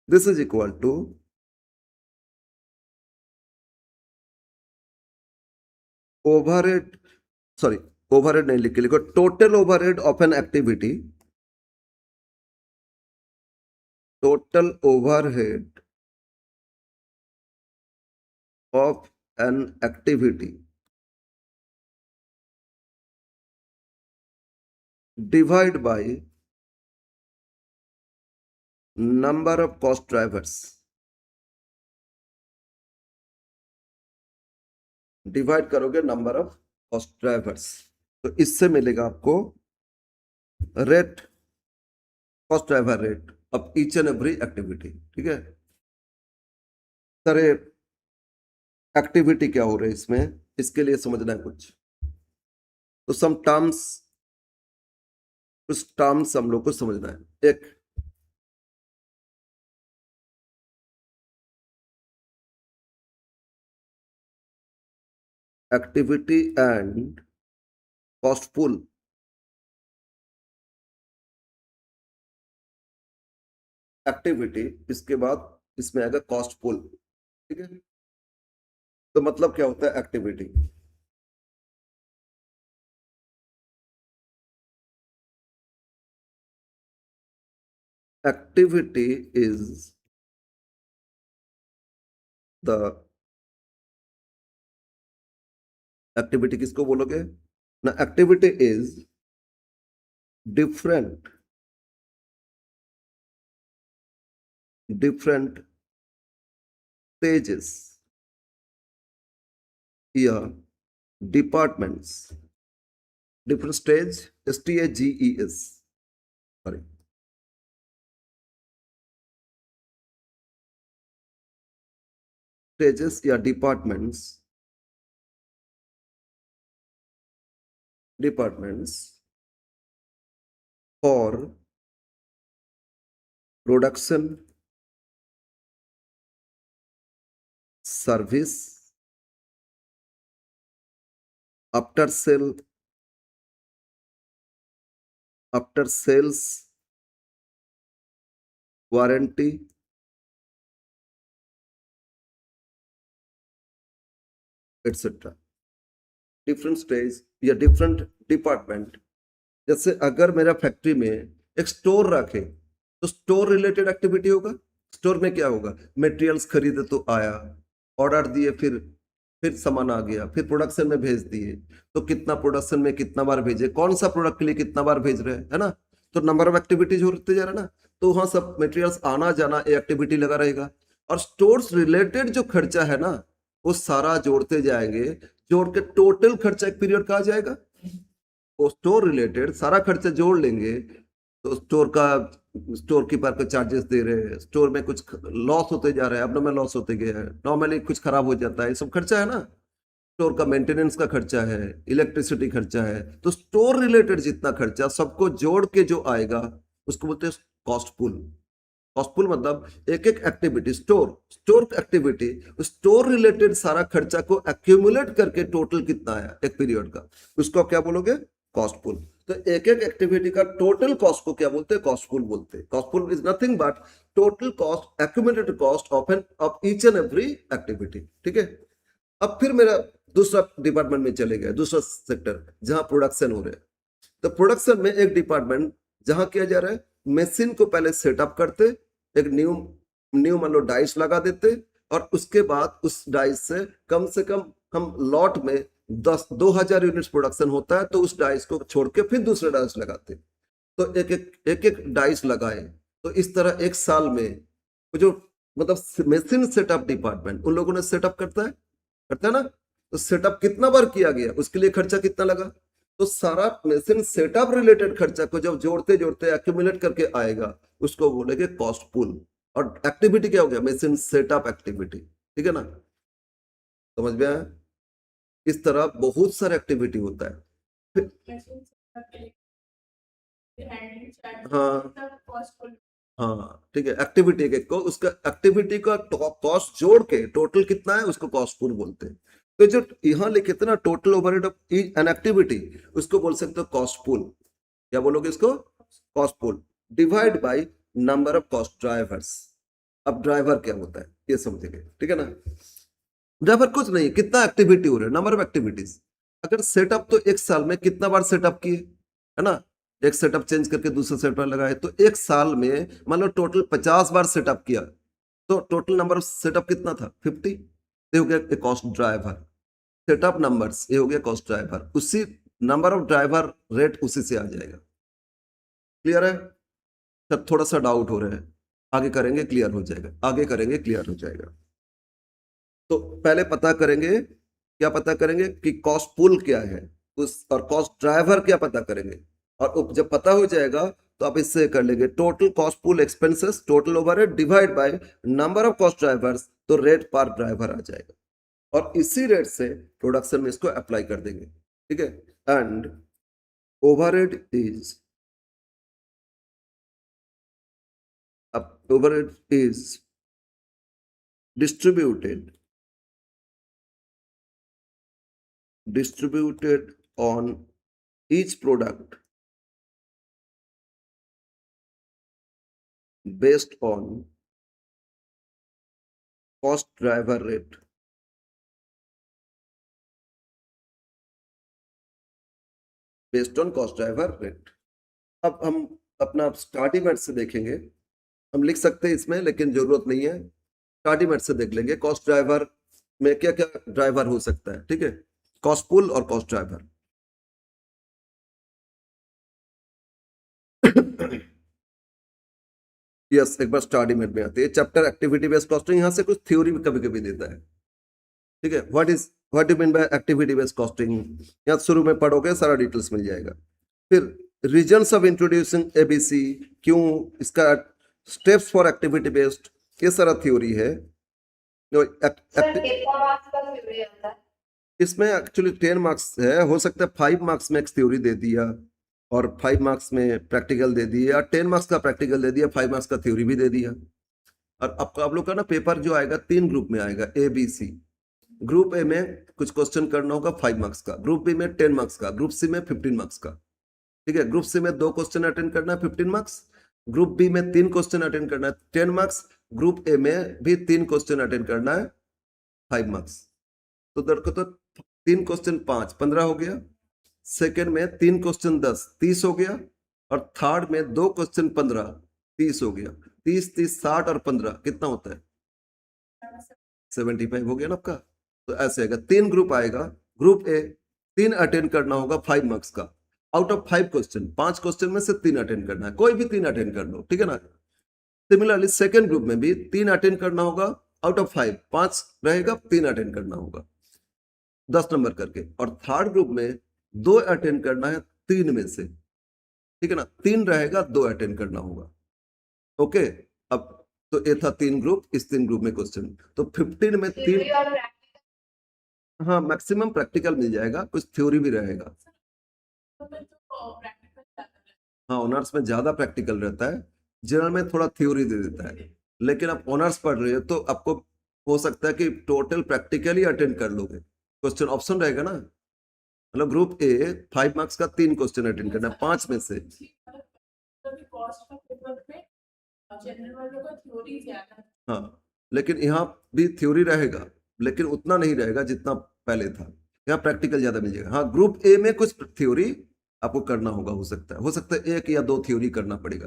This is equal to overhead, sorry overhead नहीं लिख के लिखो, total overhead of an activity, total overhead of an activity divide by number of cost drivers, divide करोगे नंबर ऑफ कॉस्ट ड्राइवर्स, तो इससे मिलेगा आपको rate, cost driver rate of each and every activity. ठीक है। सर एक्टिविटी क्या हो रहा है इसमें, इसके लिए समझना है कुछ, तो सम टर्म्स, कुछ टर्म्स हम लोग को समझना है। एक activity and cost pool, activity, इसके बाद इसमें आएगा कॉस्ट पुल। ठीक है। तो मतलब क्या होता है activity, activity is the, activity किसको बोलोगे ना, एक्टिविटी इज डिफरेंट स्टेजेस या departments, different stage, STAGES, sorry, stages या departments for production, service, after sales, warranty, etcetera. Different stage या डिफरेंट डिपार्टमेंट, जैसे अगर मेरा फैक्ट्री में एक स्टोर रखे तो स्टोर रिलेटेड एक्टिविटी होगा। स्टोर में क्या होगा, मटेरियल्स खरीदे तो आया, ऑर्डर दिए, फिर सामान आ गया, फिर प्रोडक्शन में भेज दिए, तो कितना प्रोडक्शन में कितना बार भेजे, कौन सा प्रोडक्ट के लिए कितना बार भेज रहे हैं, है ना। तो नंबर ऑफ एक्टिविटीज होते जा रहा है ना, तो वहां सब मटेरियल्स आना जाना एक्टिविटी लगा रहेगा। और स्टोर्स रिलेटेड जो खर्चा है ना, वो सारा जोड़ते जाएंगे, जोड़ के टोटल खर्चा एक पीरियड का आ जाएगा। वो स्टोर रिलेटेड सारा खर्चा जोड़ लेंगे, तो स्टोर कीपर को चार्जेस दे रहे हैं, स्टोर में कुछ लॉस होते जा रहा है, अब में लॉस होते गए हैं, नॉर्मली कुछ खराब हो जाता है, ये सब खर्चा है ना। स्टोर का मेंटेनेंस का खर्चा है, इलेक्ट्रिसिटी खर्चा है, तो स्टोर रिलेटेड जितना खर्चा सबको जोड़ के जो आएगा उसको बोलते हैं कॉस्ट पुल। कॉस्टफुल मतलब एक एक activity, store activity, store related सारा खर्चा को एक्यूमुलेट करके टोटल कितना आया एक पीरियड का, उसको क्या बोलोगे, कॉस्टफुल। तो एक एक एक्टिविटी का टोटल कॉस्ट को क्या बोलते हैं, कॉस्टफुल बोलते हैं। Costful is nothing but total cost, accumulated cost of each and every activity. ठीक है। अब फिर मेरा दूसरा डिपार्टमेंट में चले गए, दूसरा सेक्टर जहां प्रोडक्शन हो रहा है। तो प्रोडक्शन में एक डिपार्टमेंट जहां किया जा रहा है, मशीन को पहले सेटअप करते, एक न्यू न्यू मान लो डाइस लगा देते, और उसके बाद उस डाइस से कम हम लॉट में 2000 यूनिट्स प्रोडक्शन होता है, तो उस डाइस को छोड़ के फिर दूसरे डाइस लगाते। तो एक डाइस लगाए। तो इस तरह एक साल में जो मतलब मशीन सेटअप डिपार्टमेंट उन लोगों ने सेटअप करता है ना। तो सेटअप कितना बार किया गया, उसके लिए खर्चा कितना लगा, तो सारा मशीन सेटअप रिलेटेड खर्चा को जब जोड़ते जोड़ते एक्यूमुलेट करके आएगा, उसको बोलेंगे कॉस्ट पुल। और एक्टिविटी क्या हो गया, मशीन सेटअप एक्टिविटी। ठीक है ना, समझ में आया। इस तरह बहुत सारे एक्टिविटी होता है। हाँ हाँ, ठीक है। एक्टिविटी के को उसका एक्टिविटी का कॉस्ट जोड़ के टोटल कितना है उसको कॉस्ट पुल बोलते हैं। तो जो यहाँ लिखे थे ना, total overhead of an activity, उसको बोल सकते हो कॉस्ट पुल। क्या बोलोगे इसको, cost pool divide by number of cost drivers. अब ड्राइवर क्या होता है ये समझेंगे, ठीक है ना। ड्राइवर कुछ नहीं, कितना एक्टिविटी हो रहा है, नंबर ऑफ एक्टिविटीज। अगर सेटअप तो एक साल में कितना बार सेटअप किए, है ना, एक सेटअप चेंज करके दूसरा सेटअप लगाए, तो एक साल में मान लो टोटल 50 बार सेटअप किया, तो टोटल नंबर ऑफ सेटअप कितना था, 50। ये हो गया कॉस्ट ड्राइवर। सेटअप नंबर्स, ये हो गया कॉस्ट ड्राइवर। उसी नंबर ऑफ ड्राइवर रेट उसी से आ जाएगा। क्लियर है सर, थोड़ा सा डाउट हो रहा है, आगे करेंगे क्लियर हो जाएगा, आगे करेंगे क्लियर हो जाएगा। तो पहले पता करेंगे, क्या पता करेंगे कि कॉस्ट पुल क्या है उस, और कॉस्ट ड्राइवर क्या पता करेंगे। और जब पता हो जाएगा तो आप इससे कर लेंगे total cost pool expenses, total overhead divide by number of cost drivers, तो रेट पर ड्राइवर आ जाएगा। और इसी रेट से प्रोडक्शन में इसको अप्लाई कर देंगे। ठीक है। And overhead is, overhead is distributed on each product based on cost driver rate, based on cost driver rate। अब हम अपना स्टार्टिंग मेट से देखेंगे, हम लिख सकते हैं इसमें लेकिन जरूरत नहीं है, स्टार्टिंग मेट से देख लेंगे कॉस्ट ड्राइवर में क्या क्या ड्राइवर हो सकता है। ठीक है, कॉस्ट पुल और कॉस्ट ड्राइवर। यस, एक बार स्टार्टिंग मेट में आती है चैप्टर एक्टिविटी बेस्ड कॉस्टिंग, यहां से कुछ थ्योरी भी कभी कभी देता है। ठीक है, what you mean by activity based costing, यहाँ शुरू में पढ़ोगे सारा डिटेल्स मिल जाएगा। फिर रीजन्स ऑफ इंट्रोड्यूसिंग एबीसी, क्यों इसका, स्टेप्स फॉर एक्टिविटी बेस्ड, ये सारा थ्योरी है। इसमें एक्चुअली 10 मार्क्स है, हो सकता है 5 मार्क्स में एक थ्योरी दे दिया और 5 मार्क्स में प्रैक्टिकल दे दिया, 10 मार्क्स का प्रैक्टिकल दे दिया, 5 मार्क्स का थ्योरी भी दे दिया। और अब आप लोग का ना पेपर जो आएगा 3 ग्रुप में आएगा, ए बी सी। ग्रुप ए में कुछ क्वेश्चन करना होगा 5 मार्क्स का, ग्रुप बी में 10 मार्क्स का, ग्रुप सी में 15 मार्क्स का। ठीक है, ग्रुप सी में 2 क्वेश्चन अटेंड करना है 15 मार्क्स, ग्रुप बी में 3 क्वेश्चन अटेंड करना है 10 मार्क्स, ग्रुप ए में भी 3 क्वेश्चन अटेंड करना है 5 मार्क्स। तो दर को तो 3 क्वेश्चन 5, 15 हो गया, सेकेंड में 3 क्वेश्चन 10, 30 हो गया, और थर्ड में 2 क्वेश्चन 15, 30 हो गया। 30 30 60 और 15 कितना होता है, 75 हो गया ना आपका। तो ऐसे आएगा, 3 ग्रुप आएगा, ग्रुप ए 3 अटेंड करना होगा 5 मार्क्स का, आउट ऑफ 5 क्वेश्चन, 5 क्वेश्चन में से 3 अटेंड करना है, कोई भी 3 अटेंड कर लो, ठीक है ना। सिमिलरली सेकेंड ग्रुप में भी 3 अटेंड करना होगा, आउट ऑफ 5 5 रहेगा, 3 अटेंड करना होगा 10 नंबर करके। और थर्ड ग्रुप में 2 अटेंड करना है 3 में से, ठीक है ना, 3 रहेगा, 2 अटेंड करना होगा। ओके, अब तो ये था 3 ग्रुप, इस 3 ग्रुप में क्वेश्चन, तो 15 में 3, हाँ मैक्सिमम प्रैक्टिकल मिल जाएगा, कुछ थ्योरी भी रहेगा। हाँ ऑनर्स में ज्यादा प्रैक्टिकल रहता है, जनरल में थोड़ा थ्योरी दे देता है, लेकिन आप ऑनर्स पढ़ रहे हो तो आपको हो सकता है कि टोटल प्रैक्टिकली अटेंड कर लोगे, क्वेश्चन ऑप्शन रहेगा ना, मतलब ग्रुप ए 5 मार्क्स का 3 क्वेश्चन अटेंड करना है 5 में से। हाँ लेकिन यहाँ भी थ्योरी रहेगा, लेकिन उतना नहीं रहेगा जितना पहले था, यहाँ प्रैक्टिकल ज्यादा मिल जाएगा। हाँ ग्रुप ए में कुछ थ्योरी आपको करना होगा, हो सकता है 1 या 2 थ्योरी करना पड़ेगा,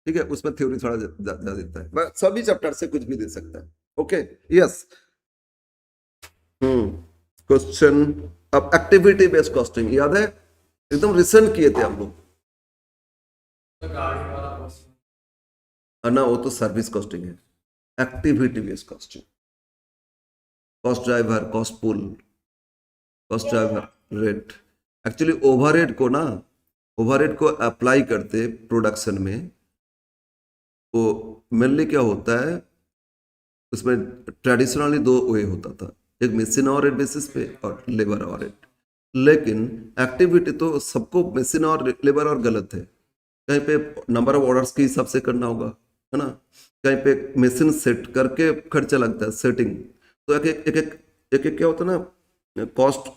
ठीक है, उसमें थ्योरी थोड़ा ज्यादा देता है, सभी चैप्टर से कुछ भी दे सकता है। ओके यस, क्वेश्चन, अब एक्टिविटी बेस्ड कॉस्टिंग याद है, एकदम रिसेंट किए थे हम लोग, ना वो तो सर्विस कॉस्टिंग है, activity based costing, cost driver, cost pool, cost driver rate, actually overhead को ना, ओवरहेड को अप्लाई करते प्रोडक्शन में, तो मेनली क्या होता है उसमें, ट्रेडिशनली 2 वे होता था, एक मशीन आवर रेट बेसिस पे और लेबर आवर रेट, लेकिन एक्टिविटी तो सबको मशीन और लेबर और गलत है, कहीं पे नंबर ऑफ ऑर्डर्स के हिसाब से करना होगा, है ना, कहीं पे मशीन सेट करके खर्चा लगता है सेटिंग, तो एक एक एक एक, एक क्या होता है ना, कॉस्ट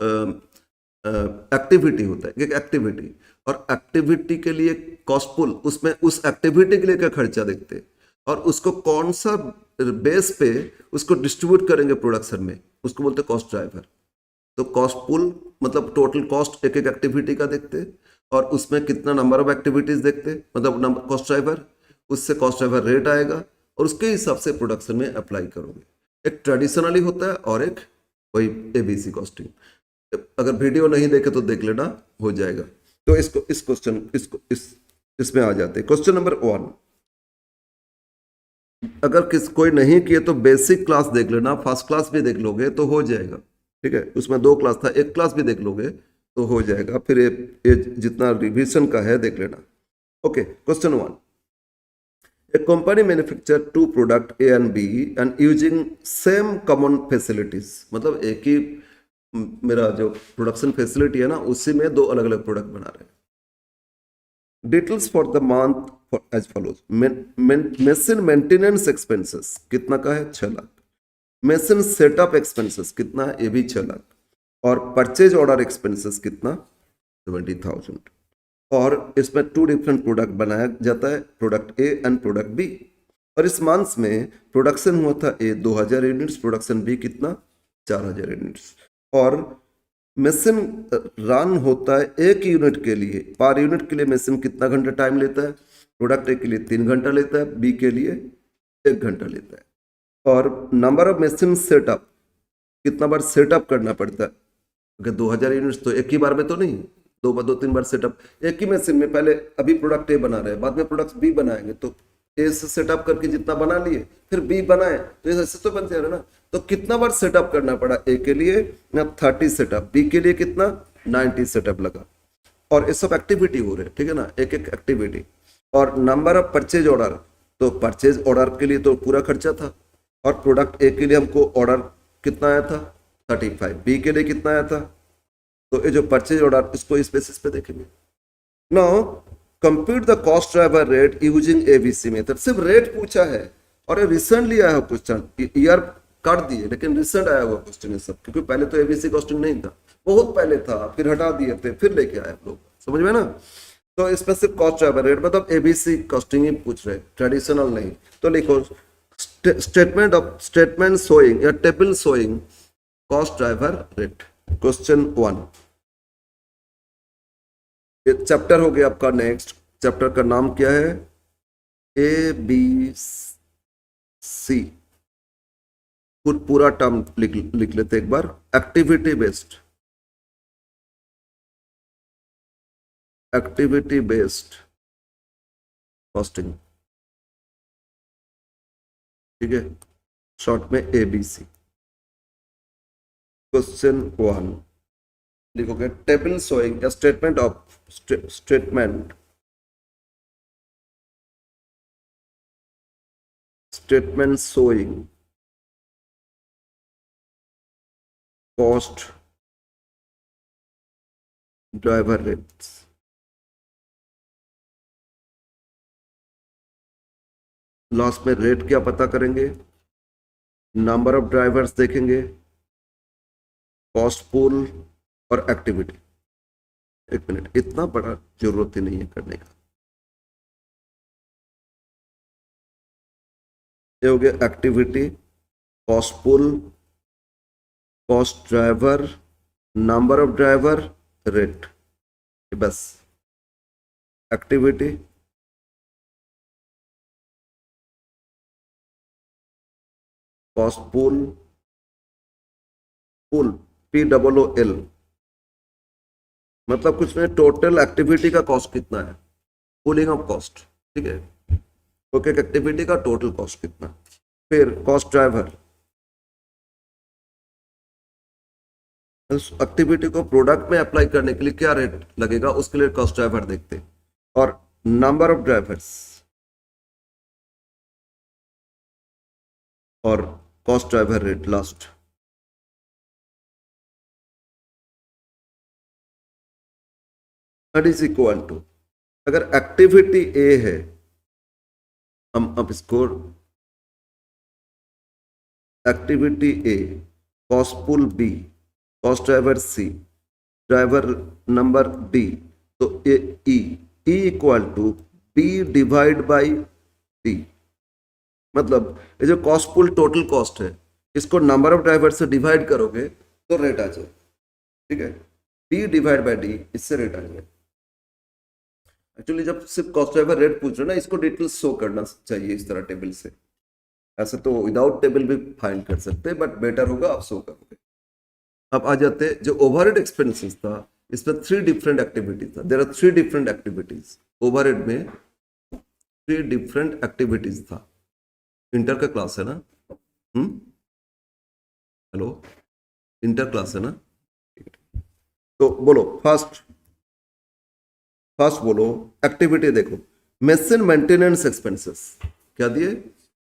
एक्टिविटी होता है एक एक्टिविटी, और एक्टिविटी के लिए कॉस्ट पुल, उसमें उस एक्टिविटी के लिए क्या खर्चा देखते हैं और उसको कौन सा बेस पे उसको डिस्ट्रीब्यूट करेंगे प्रोडक्शन में, उसको बोलते हैं कॉस्ट ड्राइवर। तो कॉस्ट पुल मतलब टोटल कॉस्ट एक एक एक्टिविटी का देखते, और उसमें कितना नंबर ऑफ एक्टिविटीज देखते, मतलब कॉस्ट ड्राइवर, उससे कॉस्ट ड्राइवर रेट आएगा और उसके हिसाब से प्रोडक्शन में अप्लाई करोगे। एक ट्रेडिशनली होता है और एक वही एबीसी कॉस्टिंग, अगर वीडियो नहीं देखे तो देख लेना, हो जाएगा। तो इसको इस क्वेश्चन इसको इसमें आ जाते हैं। क्वेश्चन नंबर 1, अगर कोई नहीं किए तो बेसिक क्लास देख लेना, फर्स्ट क्लास भी देख लोगे तो हो जाएगा, ठीक है, उसमें 2 क्लास था, एक क्लास भी देख लोगे तो हो जाएगा, फिर ये जितना रिवीजन का है देख लेना। Okay question 1, a company manufacture 2 product A and B and using same common facilities, मतलब एक ही मेरा जो प्रोडक्शन फैसिलिटी है ना उसी में 2 अलग अलग प्रोडक्ट बना रहे हैं। Details for the month for as follows, machine maintenance expenses कितना का है 6 लाख, मशीन सेटअप एक्सपेंसेस कितना है ये भी 6 लाख, और परचेज ऑर्डर एक्सपेंसेस कितना 70,000, और इसमें 2 डिफरेंट प्रोडक्ट बनाया जाता है, product A and product B, और इस मंथ में प्रोडक्शन हुआ था ए 2000 यूनिट्स, प्रोडक्शन बी कितना 4000 यूनिट्स, और मशीन रन होता है एक यूनिट के लिए, पर यूनिट के लिए मशीन कितना घंटा टाइम लेता है, प्रोडक्ट ए के लिए 3 घंटा लेता है, बी के लिए 1 घंटा लेता है, और नंबर ऑफ मशीन सेटअप कितना बार सेटअप करना पड़ता है, अगर 2000 यूनिट्स तो एक ही बार में तो नहीं, 2-3 बार सेटअप, एक ही मशीन में पहले अभी प्रोडक्ट ए बना रहे हैं, बाद में प्रोडक्ट बी बनाएंगे, तो ए से सेटअप करके जितना बना लिए फिर बी बनाए तो ऐसे तो बनते रहे ना, तो कितना बार सेटअप करना पड़ा ए के लिए 30 सेटअप, बी के लिए कितना 90 सेटअप लगा, और ये सब एक्टिविटी हो रहे, ठीक है ना, एक एक एक्टिविटी, और नंबर ऑफ परचेज ऑर्डर, तो परचेज ऑर्डर के लिए तो पूरा खर्चा था, और प्रोडक्ट ए के लिए हमको ऑर्डर कितना आया था 35, बी के लिए कितना आया था, तो ये जो परचेज ऑर्डर इसको इस बेसिस पे देखेंगे। Now compute the cost driver rate using ABC method, सिर्फ रेट पूछा है, और ये रिसेंटली आया हुआ क्वेश्चन, ईयर काट दिए लेकिन रिसेंट आया हुआ क्वेश्चन है सब, क्योंकि पहले तो एबीसी कॉस्टिंग नहीं था, बहुत पहले था, फिर हटा दिए थे, फिर लेके आए आप लोग, समझ में ना। तो इसमें सिर्फ कॉस्ट ड्राइवर रेट मतलब एबीसी कॉस्टिंग ही पूछ रहे, ट्रेडिशनल नहीं, तो लिखो स्टेटमेंट शोइंग या table showing cost driver rate. Question 1, chapter हो गया आपका, नेक्स्ट चैप्टर का नाम क्या है, ए बी सी, पूरा टर्म लिख लेते एक बार, activity based, activity based costing, ठीक है, शॉर्ट में एबीसी। क्वेश्चन 1 लिखोगे टेबल शोइंग या statement of statement statement showing cost driver rates. Last में रेट क्या पता करेंगे, नंबर ऑफ ड्राइवर्स देखेंगे, कॉस्ट पूल और एक्टिविटी। एक मिनट, इतना बड़ा जरूरत ही नहीं है करने का। ये हो गया activity, cost pool, cost driver, number of driver, rate. बस activity, cost pool, pool POOL, मतलब कुछ नहीं, टोटल एक्टिविटी का कॉस्ट कितना है, पूलिंग ऑफ कॉस्ट, ठीक है। ओके, एक्टिविटी का टोटल कॉस्ट कितना। फिर कॉस्ट ड्राइवर, एक्टिविटी को प्रोडक्ट में अप्लाई करने के लिए क्या रेट लगेगा, उसके लिए कॉस्ट ड्राइवर देखते हैं। और नंबर ऑफ ड्राइवर्स और cost driver rate last. That is equal to, अगर एक्टिविटी ए है, हम अब इसको activity A, cost pool B, cost driver C, driver number D, तो A E equal to B divide by D. मतलब ये जो कॉस्ट पूल टोटल कॉस्ट है, इसको नंबर ऑफ ड्राइवर से डिवाइड करोगे तो रेट आ जाए, ठीक है। डी डिवाइड बाई डी, इससे रेट आ जाए। एक्चुअली जब सिर्फ कॉस्ट ड्राइवर रेट पूछ रहे ना, इसको डिटेल शो करना चाहिए इस तरह टेबल से। ऐसे तो विदाउट टेबल भी फाइंड कर सकते हैं, बट बेटर होगा आप शो करोगे। अब आ जाते हैं जो ओवरहेड एक्सपेंसेस था, इसमें 3 डिफरेंट एक्टिविटीज था। There are 3 different activities overhead में, 3 डिफरेंट एक्टिविटीज था। इंटर का क्लास है ना, हेलो, इंटर क्लास है ना, तो बोलो फर्स्ट बोलो एक्टिविटी। देखो, मशीन मेंटेनेंस एक्सपेंसेस क्या दिए,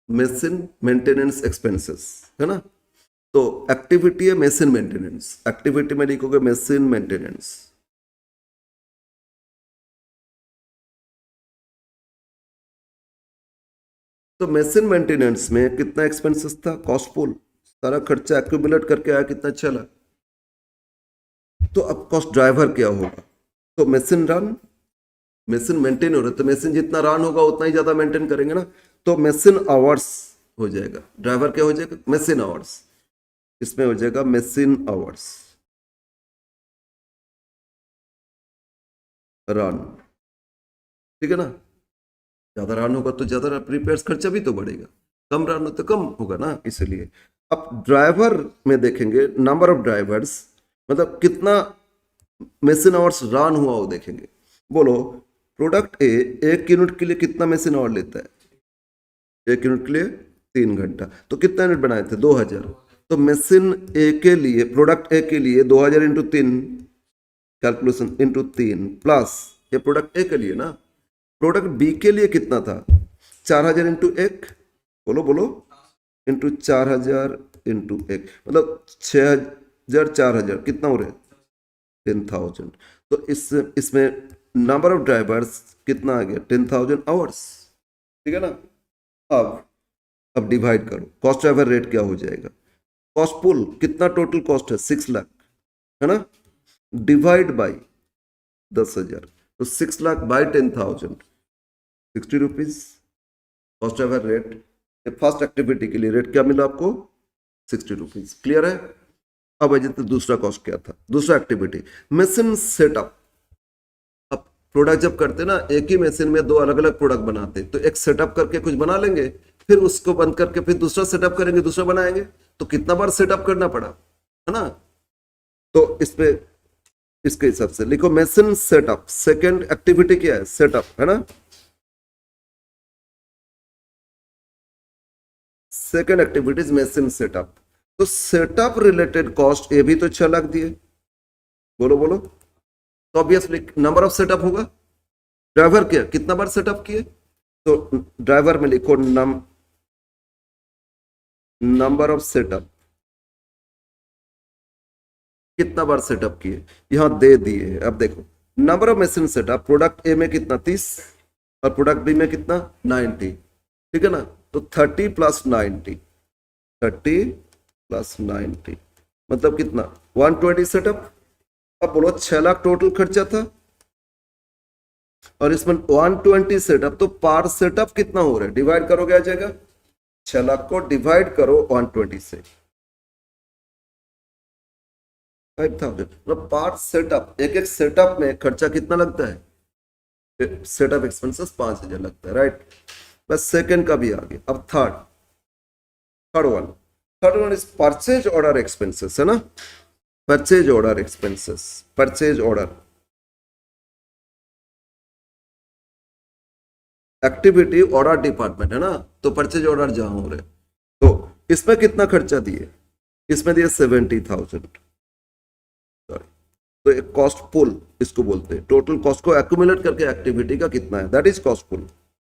मशीन मेंटेनेंस एक्सपेंसेस है ना। तो एक्टिविटी है मशीन मेंटेनेंस, एक्टिविटी में लिखोगे मशीन मेंटेनेंस। तो मशीन मेंटेनेंस में कितना एक्सपेंसेस था, कॉस्ट पूल, सारा खर्चा एक्यूमुलेट करके आया कितना चला। तो अब कॉस्ट ड्राइवर क्या होगा, तो मशीन रन, मशीन मेंटेन हो रहा है तो मशीन जितना रन होगा उतना ही ज्यादा मेंटेन करेंगे ना, तो मशीन आवर्स हो जाएगा। ड्राइवर क्या हो जाएगा, मशीन आवर्स, इसमें हो जाएगा मशीन आवर्स रन, ठीक है ना। ज्यादा रन होगा तो ज्यादा रिपेयर्स खर्चा भी तो बढ़ेगा, कम रन हो तो कम होगा ना, इसलिए। अब ड्राइवर में देखेंगे नंबर ऑफ ड्राइवर्स, मतलब कितना मशीन आवर्स रन हुआ वो देखेंगे। बोलो प्रोडक्ट ए 1 यूनिट के लिए कितना मशीन आवर लेता है, 1 यूनिट के लिए 3 घंटा, तो कितना यूनिट बनाए थे, 2000। तो मशीन ए के लिए, प्रोडक्ट ए के लिए 2000 इंटू 3, कैलकुलेशन इंटू 3 प्लस ये प्रोडक्ट ए के लिए ना। प्रोडक्ट बी के लिए कितना था, 4000 इंटू 1, बोलो बोलो, इंटू 4000 इंटू 1, मतलब 6000 4000 कितना हो रहा है, 10,000। तो इसमें नंबर ऑफ ड्राइवर्स कितना आ गया, 10,000 आवर्स, ठीक है ना। अब डिवाइड करो, कॉस्ट ड्राइवर रेट क्या हो जाएगा, कॉस्ट पूल कितना टोटल कॉस्ट है, 6 लाख है ना, डिवाइड बाई 10,000, तो 6 lakh by 10,000, 60 rupees cost driver rate. First activity के लिए रेट क्या मिला आपको, 60 रुपीज। क्लियर है। अब तो दूसरा कॉस्ट क्या था, दूसरा एक्टिविटी मशीन सेटअप। अब प्रोडक्ट जब करते ना, एक ही मशीन में 2 अलग अलग प्रोडक्ट बनाते, तो एक सेटअप करके कुछ बना लेंगे, फिर उसको बंद करके फिर दूसरा सेटअप करेंगे, दूसरा बनाएंगे, तो कितना बार सेटअप करना पड़ा, है ना। तो इस पे इसके हिसाब से लिखो मशीन सेटअप। सेकेंड एक्टिविटी क्या है, सेटअप है ना। Second activity machine setup. तो सेटअप रिलेटेड कॉस्ट ये भी तो 6 लाख दिए, बोलो बोलो। तो ऑब्वियसली नंबर ऑफ सेटअप होगा, ड्राइवर क्या कितना बार सेटअप किए, तो ड्राइवर में लिखो नंबर ऑफ सेटअप, कितना बार सेटअप किए, यहां दे दिए। अब देखो number of machine setup, product ए में कितना 30 और प्रोडक्ट बी में कितना 90, ठीक है ना। तो 30 प्लस 90, 30 प्लस 90 मतलब कितना 120 सेटअप। अब बोलो 6 लाख टोटल खर्चा था और इसमें 120 सेटअप, तो पर सेटअप कितना हो रहा है, डिवाइड करोगे आ जाएगा 6 लाख को डिवाइड करो 120 से 5000, मतलब पर सेटअप, एक एक सेटअप में खर्चा कितना लगता है, सेटअप एक्सपेंसेस 5000 लगता है, राइट। बस सेकंड का भी आ गया। अब third one is purchase order expenses, है ना। Purchase order expenses, purchase order activity order department, है ना। तो परचेज ऑर्डर जहां हो रहे, तो इसमें कितना खर्चा दिए, इसमें दिए 70,000, सॉरी। तो एक कॉस्ट पुल इसको बोलते हैं, टोटल कॉस्ट को एक्यूमुलेट करके एक्टिविटी का कितना है, दैट इज कॉस्ट पुल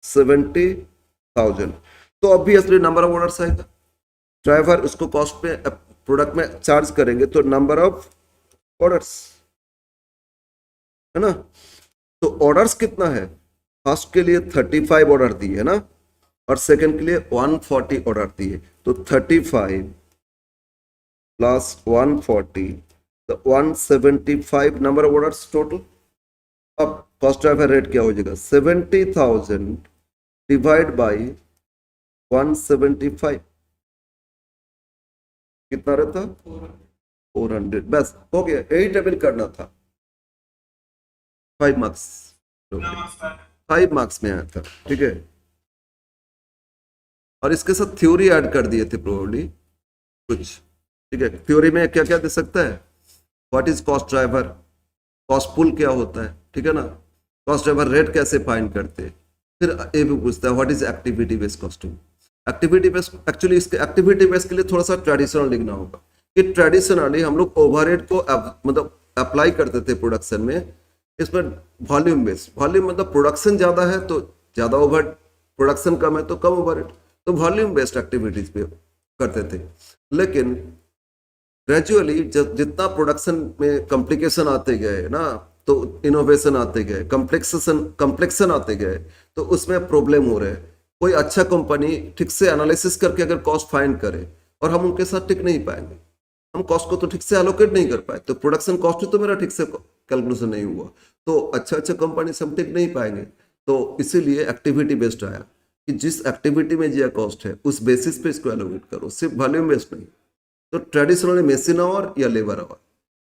70,000। तो ऑब्वियसली नंबर ऑफ ऑर्डर्स आएगा, ड्राइवर उसको कॉस्ट पे प्रोडक्ट में चार्ज करेंगे तो नंबर ऑफ ऑर्डर्स, है ना। तो ऑर्डर्स कितना है, फर्स्ट के लिए 35 ऑर्डर दिए, है ना, और सेकंड के लिए 140 ऑर्डर दिए। तो 35 प्लस 140, तो 175 नंबर ऑफ ऑर्डर्स टोटल। अब फर्स्ट ड्राइवर रेट क्या हो जाएगा, 70,000 डिवाइड बाई 175, कितना रहता 400, बस हो गया, यही टेबल करना था। 5 मार्क्स, 5 मार्क्स में आया था, ठीक है। और इसके साथ थ्योरी ऐड कर दिए थे प्रोबेबली कुछ, ठीक है। थ्योरी में क्या क्या दे सकता है, what is cost driver, cost pool क्या होता है, ठीक है ना, कॉस्ट ड्राइवर रेट कैसे फाइंड करते हैं। फिर ये भी पूछता है what is activity based costing. Activity based, actually इसके एक्टिविटी बेस्ड के लिए थोड़ा सा ट्रेडिशनल लिखना होगा कि ट्रेडिशनली हम लोग ओवरहेड को मतलब अप्लाई करते थे प्रोडक्शन में। इसमें वॉल्यूम बेस्ड, वॉल्यूम मतलब प्रोडक्शन ज्यादा है तो ज्यादा ओवरहेड, प्रोडक्शन कम है तो कम ओवरहेड, तो वॉल्यूम बेस्ड एक्टिविटीज पे करते थे। लेकिन ग्रेजुअली जितना प्रोडक्शन में कॉम्प्लिकेशन आते गए ना, तो इनोवेशन आते गए, कम्प्लेक्सन आते गए, तो उसमें प्रॉब्लम हो रहे हैं। कोई अच्छा कंपनी ठीक से एनालिसिस करके अगर कॉस्ट फाइंड करे और हम उनके साथ टिक नहीं पाएंगे, हम कॉस्ट को तो ठीक से एलोकेट नहीं कर पाए, तो प्रोडक्शन कॉस्ट तो मेरा ठीक से कैलकुलेशन नहीं हुआ, तो अच्छा अच्छा कंपनी से हम टिक नहीं पाएंगे। तो इसीलिए एक्टिविटी बेस्ड आया कि जिस एक्टिविटी में जो कॉस्ट है उस बेसिस पे इसको एलोकेट करो, सिर्फ वॉल्यूम बेस्ड नहीं। तो ट्रेडिशनली मशीन आवर या लेबर आवर,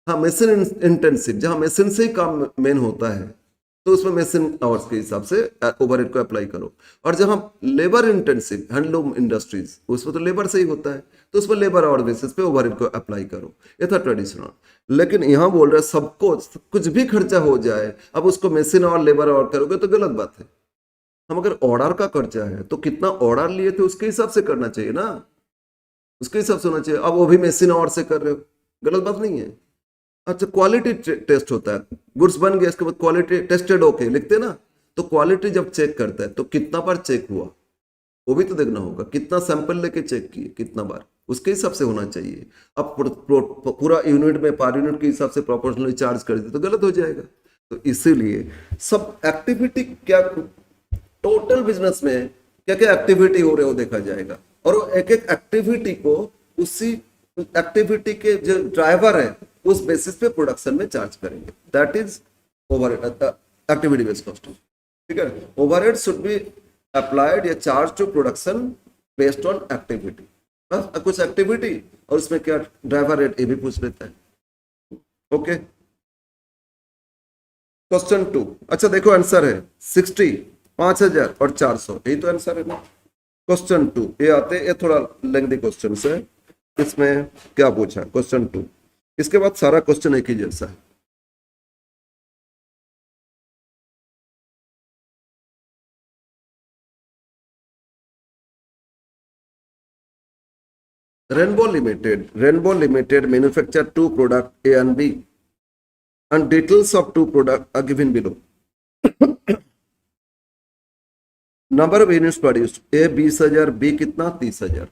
हाँ मशीन इंटेंसिव, जहां मशीन से ही काम मेन होता है तो उसमें मशीन आवर्स के हिसाब से ओवरहेड को अप्लाई करो। और जहां लेबर इंटेंसिव हैंडलूम इंडस्ट्रीज, उसमें तो लेबर से ही होता है, तो उसमें लेबर आवर बेसिस पे ओवरहेड को अप्लाई करो, ये था ट्रेडिशनल। लेकिन यहाँ बोल रहे सबको कुछ भी खर्चा हो जाए, अब उसको मशीन और लेबर आवर करोगे तो गलत बात है। हम अगर ऑर्डर का खर्चा है तो कितना ऑर्डर लिए थे उसके हिसाब से करना चाहिए ना, उसके हिसाब से होना चाहिए। अब वो भी मशीन आवर से कर रहे हो, गलत बात नहीं है। अच्छा क्वालिटी टेस्ट होता है, गुड्स बन गया इसके बाद क्वालिटी टेस्टेड ओके लिखते ना, तो क्वालिटी जब चेक करता है तो कितना बार चेक हुआ वो भी तो देखना होगा, कितना सैंपल लेके चेक किए कितना बार, उसके हिसाब से होना चाहिए। अब पूरा यूनिट में पर यूनिट के हिसाब से प्रोपोर्शनली चार्ज कर दे तो गलत हो जाएगा। तो इसीलिए सब एक्टिविटी क्या, टोटल बिजनेस में क्या क्या एक्टिविटी हो रहे हो देखा जाएगा, और वो एक एक एक्टिविटी को उसी एक्टिविटी के जो ड्राइवर है उस बेसिस पे प्रोडक्शन में चार्ज करेंगे, that is overhead activity based costing, ठीक है। ओवरहेड शुड बी अप्लाइड या charge to production based on activity, बस कुछ एक्टिविटी और उसमें क्या ड्राइवर रेट ये भी पूछ लेता है, ओके। क्वेश्चन 2, अच्छा देखो आंसर है 60, 5000 और 400, यही तो आंसर है ना। क्वेश्चन 2 ये आते, ये थोड़ा लेंथी क्वेश्चन है। इसमें क्या पूछा क्वेश्चन 2, इसके बाद सारा क्वेश्चन एक ही जैसा है। Rainbow limited manufacture 2 product A and B and details of 2 product are given below. Number of units produced, A 20,000, B कितना 30,000।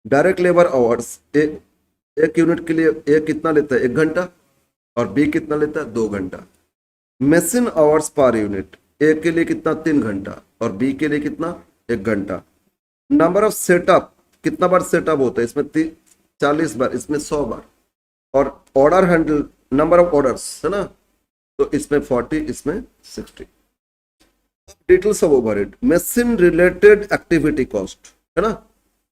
डायरेक्ट लेबर आवर्स एक यूनिट के लिए ए कितना लेता है, 1 घंटा, और बी कितना लेता है, 2 घंटा। मशीन आवर्स पर यूनिट, ए के लिए कितना, 3 घंटा, और बी के लिए कितना, 1 घंटा। नंबर ऑफ सेटअप, कितना बार सेटअप होता है इसमें, 40 बार, इसमें 100 बार। और order handle, number of orders है ना, तो इसमें 40, इसमें 60। Details of overhead, machine related activity cost है ना।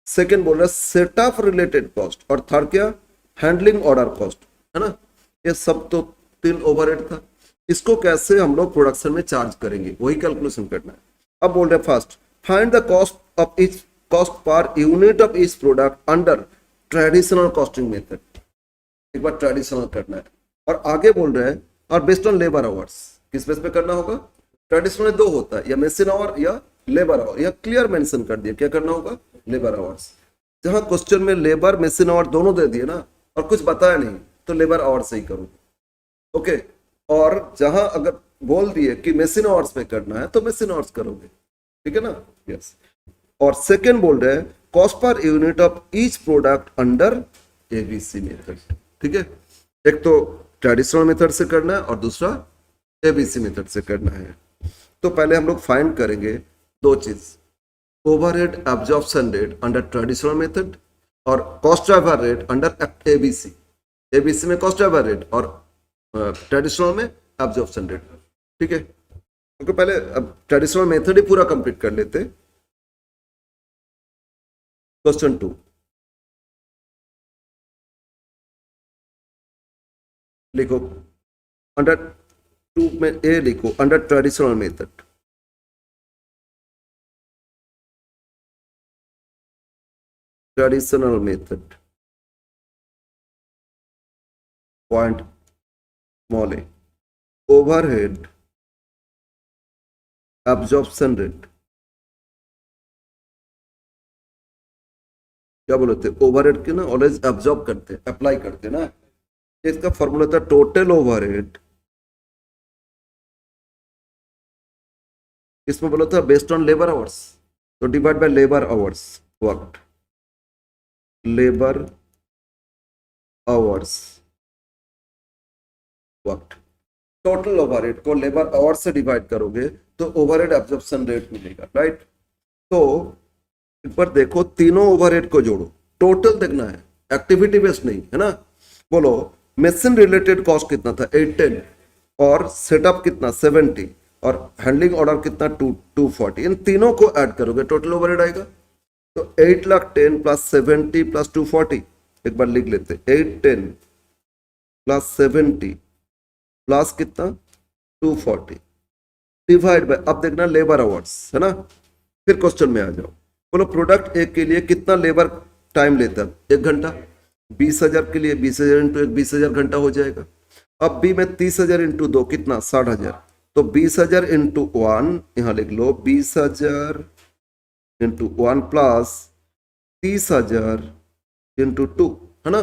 सेकेंड बोल रहा है सेटअप रिलेटेड कॉस्ट, और थर्ड क्या, हैंडलिंग ऑर्डर कॉस्ट है ना। ये सब तो 3 ओवरहेड था। इसको कैसे हम लोग प्रोडक्शन में चार्ज करेंगे, वही कैलकुलेशन करना है। अब बोल रहे first, find the cost of each, cost per unit of each product under traditional costing method. एक बार ट्रेडिशनल करना है, और आगे बोल रहे हैं और बेस्ड ऑन लेबर आवर्स, किस बेस पे करना होगा, ट्रेडिशनल 2 होता है, या मशीन आवर या लेबर आवर, या क्लियर मेंशन कर दिया क्या करना होगा, लेबर आवर्स। जहां क्वेश्चन में लेबर मशीन आवर दोनों दे दिए ना, और कुछ बताया नहीं, तो लेबर आवर से ही करो, ओके। और जहां अगर बोल दिए कि मशीन आवर्स पे करना है, तो मशीन आवर्स करोगे, ठीक है ना, यस। और सेकेंड बोल रहे हैं cost per unit of each product under ABC method, ठीक है। एक तो ट्रेडिशनल मेथड से करना है, और दूसरा एबीसी मेथड से करना है। तो पहले हम लोग फाइंड करेंगे 2 चीज, overhead absorption rate under traditional method, और cost driver rate under ABC. ABC में कॉस्ट ड्राइवर रेट, और ट्रेडिशनल में एब्जॉर्प्शन रेट, ठीक है। क्योंकि पहले अब ट्रेडिशनल मेथड ही पूरा कंप्लीट कर लेते। क्वेश्चन 2 लिखो, अंडर 2 में ए लिखो, under traditional method, traditional method point मॉले, ओवरहेड एब्जॉर्प्शन रेट, क्या बोलते हैं, ओवरहेड के ना ऑलवेज एब्जॉर्ब करते हैं, अप्लाई करते हैं ना। इसका फॉर्मूला था टोटल ओवरहेड, इसमें बोला था बेस्ड ऑन लेबर आवर्स, तो divide by labour hours worked, labour hours worked. Total overhead को लेबर आवर्स से डिवाइड करोगे तो ओवरहेड एब्जॉर्प्शन रेट मिलेगा, राइट। तो एक बार देखो, तीनों ओवरहेड को जोड़ो, टोटल देखना है, एक्टिविटी बेस्ड नहीं है ना। बोलो मशीन रिलेटेड कॉस्ट कितना था, 810, और सेटअप कितना 70, और हैंडलिंग ऑर्डर कितना 240। इन तीनों को ऐड करोगे टोटल ओवरहेड आएगा। तो 810 प्लस 70 प्लस 240, एक बार लिख लेते, 810 प्लस 70 प्लस कितना 240 डिवाइड बाय, अब देखना लेबर आवर्स है ना। फिर क्वेश्चन में आ जाओ, बोलो प्रोडक्ट एक के लिए कितना लेबर टाइम लेता है, 1 घंटा। 20,000 के लिए 20,000 इंटू 1, 20,000 घंटा हो जाएगा। अब बी में 30,000 इंटू 2 कितना, 60,000। तो 20,000 इंटू 1 यहां लिख लो, 20,000 इंटू 1 प्लस 30,000 इंटू 2 है ना।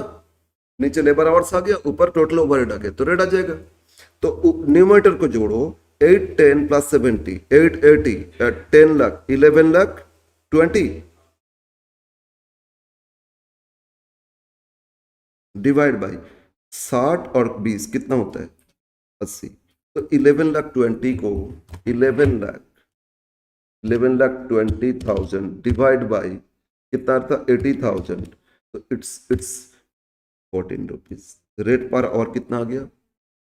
नीचे लेबर आवर्स आ गया, ऊपर टोटल ओवरहेड आ गया, तो रेट आ जाएगा। तो न्यूमरेटर को जोड़ो, 810 plus 70, 880, 10 lakh, 11 lakh 20 divide by 60 और 20 कितना होता है, 80। तो 11 लाख 20 को 11 लाख 11,20,000 डिवाइड बाई कितना था, 80,000, तो it's 14 rupees. Rate per our कितना आ गया,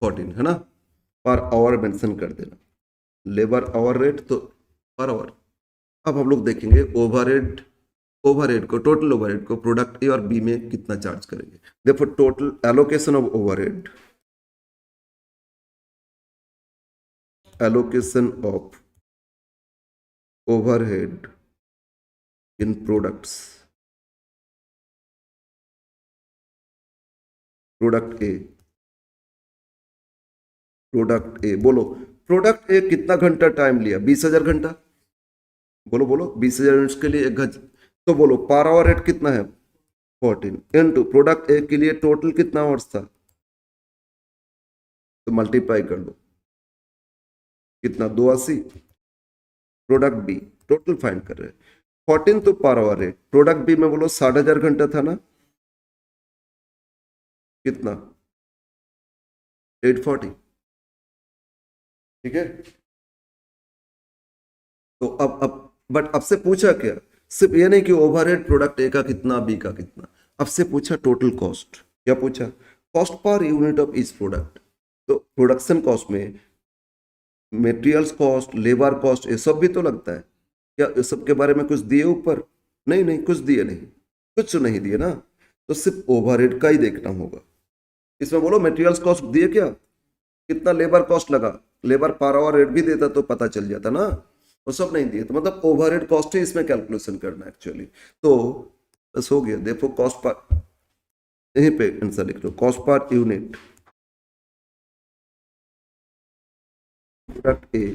14 है ना। पर आवर मेंशन कर देना, लेबर आवर रेट तो पर आवर। अब हम लोग देखेंगे ओवरहेड, ओवरहेड को, टोटल ओवरहेड को प्रोडक्ट ए और बी में कितना चार्ज करेंगे। देखो total allocation of overhead, allocation of overhead in products, product A, product A, बोलो प्रोडक्ट ए कितना घंटा टाइम लिया, 20,000 घंटा। बोलो बोलो 20,000 यूनिट्स के लिए 1 घंटा, तो बोलो पर आवर रेट कितना है, 14 इनटू प्रोडक्ट ए के लिए टोटल कितना आवर्स था, तो मल्टीप्लाई कर लो, कितना 82। प्रोडक्ट बी टोटल फाइंड कर रहे हैं, 14 तो per hour rate, product B में बोलो 60,000 घंटा था ना, कितना 840, ठीक है। तो अब बट अब से पूछा क्या, सिर्फ ये नहीं कि ओवरहेड प्रोडक्ट ए का कितना बी का कितना, अब से पूछा टोटल कॉस्ट, क्या पूछा, cost per unit of each product. तो प्रोडक्शन कॉस्ट में मटेरियल्स कॉस्ट, लेबर कॉस्ट, ये सब भी तो लगता है, क्या इस सब के बारे में कुछ दिए ऊपर, नहीं नहीं कुछ दिए नहीं, कुछ नहीं दिए ना, तो सिर्फ ओवरहेड का ही देखना होगा। इसमें बोलो मटेरियल्स कॉस्ट दिए क्या, कितना लेबर कॉस्ट लगा, लेबर पर आवर रेट भी देता तो पता चल जाता ना, वो सब नहीं दिए, तो मतलब ओवरहेड कॉस्ट ही इसमें कैलकुलेशन करना एक्चुअली। तो बस हो गया, देखो कॉस्ट पर, यहीं पे आंसर लिख लो, cost per unit product A,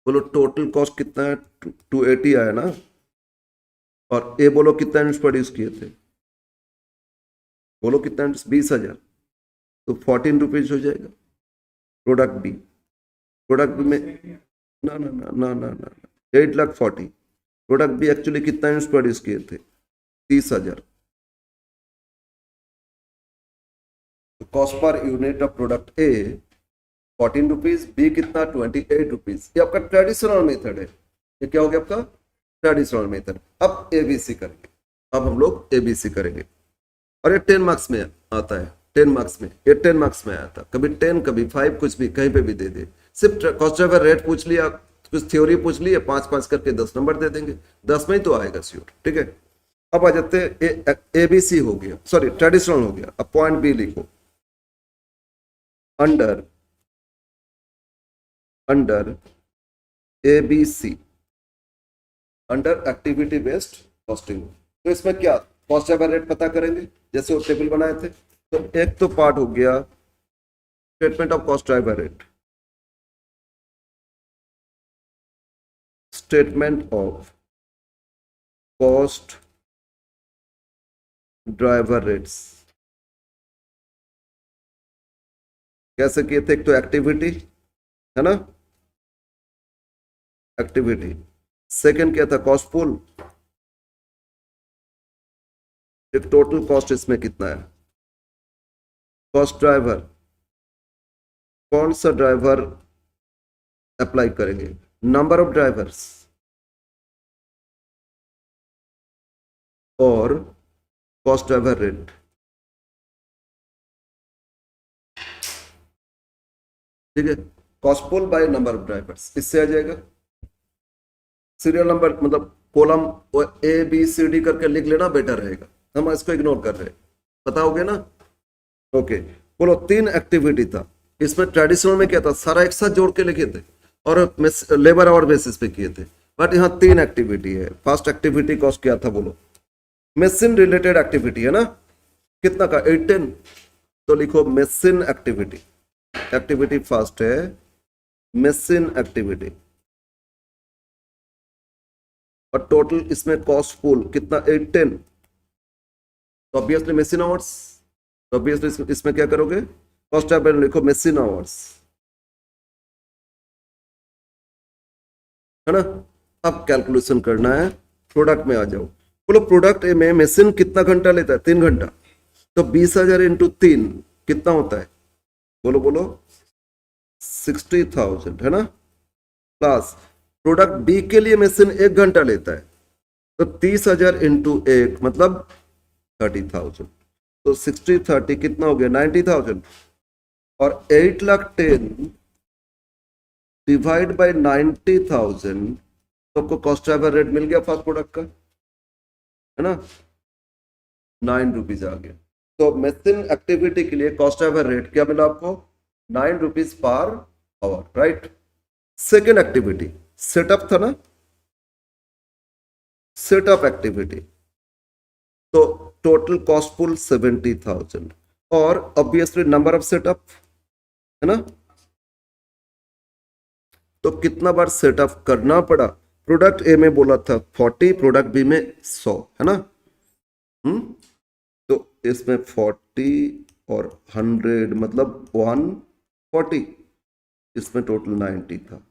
बोलो टोटल कॉस्ट कितना है, 280 आया ना, और ए बोलो कितना यूनिट्स प्रोड्यूस किए थे, बोलो कितना यूनिट्स, 20,000, तो 14 रुपीज हो जाएगा। प्रोडक्ट बी, प्रोडक्ट बी में ना ना ना ना ना ना 8,40,000, प्रोडक्ट बी एक्चुअली कितना यूनिट्स प्रोड्यूस किए थे, 30,000, cost per unit of product A 14 rupees, B कितना 28 रुपीज, ये आपका ट्रेडिशनल मेथड है, ये क्या हो गया आपका ट्रेडिशनल मेथड। अब एबीसी करेंगे, अब हम लोग एबीसी करेंगे, और ये 10 मार्क्स में आता है, 10 मार्क्स में, ये 10 मार्क्स में आता, कभी 10 कभी 5, कुछ भी कहीं पे भी दे दे, सिर्फ कॉस्ट ड्राइवर रेट पूछ लिया, कुछ थ्योरी पूछ ली, 5-5 करके 10 नंबर दे देंगे, 10 में ही तो आएगा श्योर, ठीक है। अब आ जाते हैं एबीसी हो गया, सॉरी ट्रेडिशनल हो गया, अब पॉइंट बी लिखो, under under ABC, under activity based costing. तो इसमें क्या कॉस्ट ड्राइवर रेट पता करेंगे, जैसे वो टेबल बनाए थे, तो एक तो पार्ट हो गया statement of cost driver rate, statement of cost driver rates, कैसे किए थे, एक तो एक्टिविटी है ना, एक्टिविटी, सेकंड क्या था कॉस्ट पूल, एक टोटल कॉस्ट इसमें कितना है, कॉस्ट ड्राइवर, कौन सा ड्राइवर अप्लाई करेंगे, नंबर ऑफ ड्राइवर्स, और कॉस्ट ड्राइवर रेट, ठीक है, cost pool by number of drivers, इससे आ जाएगा। सीरियल नंबर मतलब column A B C D करके लिख लेना बेटर रहेगा, हम इसको इग्नोर कर रहे हैं, बताओगे ना, ओके। बोलो 3 एक्टिविटी था, इसमें ट्रेडिशनल में क्या था, सारा एक साथ जोड़ के लिखे थे, और लेबर आवर बेसिस पे किए थे, बट यहाँ 3 एक्टिविटी है। फर्स्ट एक्टिविटी कॉस्ट क्या था बोलो, मशीन रिलेटेड एक्टिविटी है ना, कितना का 18, तो लिखो मशीन एक्टिविटी, एक्टिविटी फर्स्ट है मशीन एक्टिविटी, और टोटल इसमें कॉस्ट पूल कितना 18, तो ऑब्वियसली मशीन आवर्स, तो ऑब्वियसली इसमें क्या करोगे, कॉस्ट ड्राइवर लिखो मशीन आवर्स, है ना। अब कैलकुलेशन करना है, प्रोडक्ट में आ जाओ, बोलो प्रोडक्ट में मशीन कितना घंटा लेता है, 3 घंटा, तो 20,000 इंटू 3 कितना होता है, बोलो बोलो 60,000 है ना, प्लस प्रोडक्ट बी के लिए मशीन 1 घंटा लेता है, तो 30,000 इंटू 1 मतलब 30,000, तो 60-30 कितना हो गया 90,000, और 8,10,000 डिवाइड बाय 90,000, तो आपको कॉस्ट ड्राइवर रेट मिल गया फर्स्ट प्रोडक्ट का, है ना, 9 रुपीज आ गया। तो मशीन एक्टिविटी के लिए कॉस्ट ड्राइवर रेट क्या मिला आपको, 9 rupees per hour, right. Second activity setup था ना, सेटअप एक्टिविटी, तो टोटल कॉस्ट पुल 70,000, और ऑब्वियसली नंबर ऑफ सेटअप है ना, तो कितना बार सेटअप करना पड़ा, प्रोडक्ट ए में बोला था 40, प्रोडक्ट बी में 100 है ना, तो इसमें 40 और 100 मतलब 140, इसमें टोटल 90 था।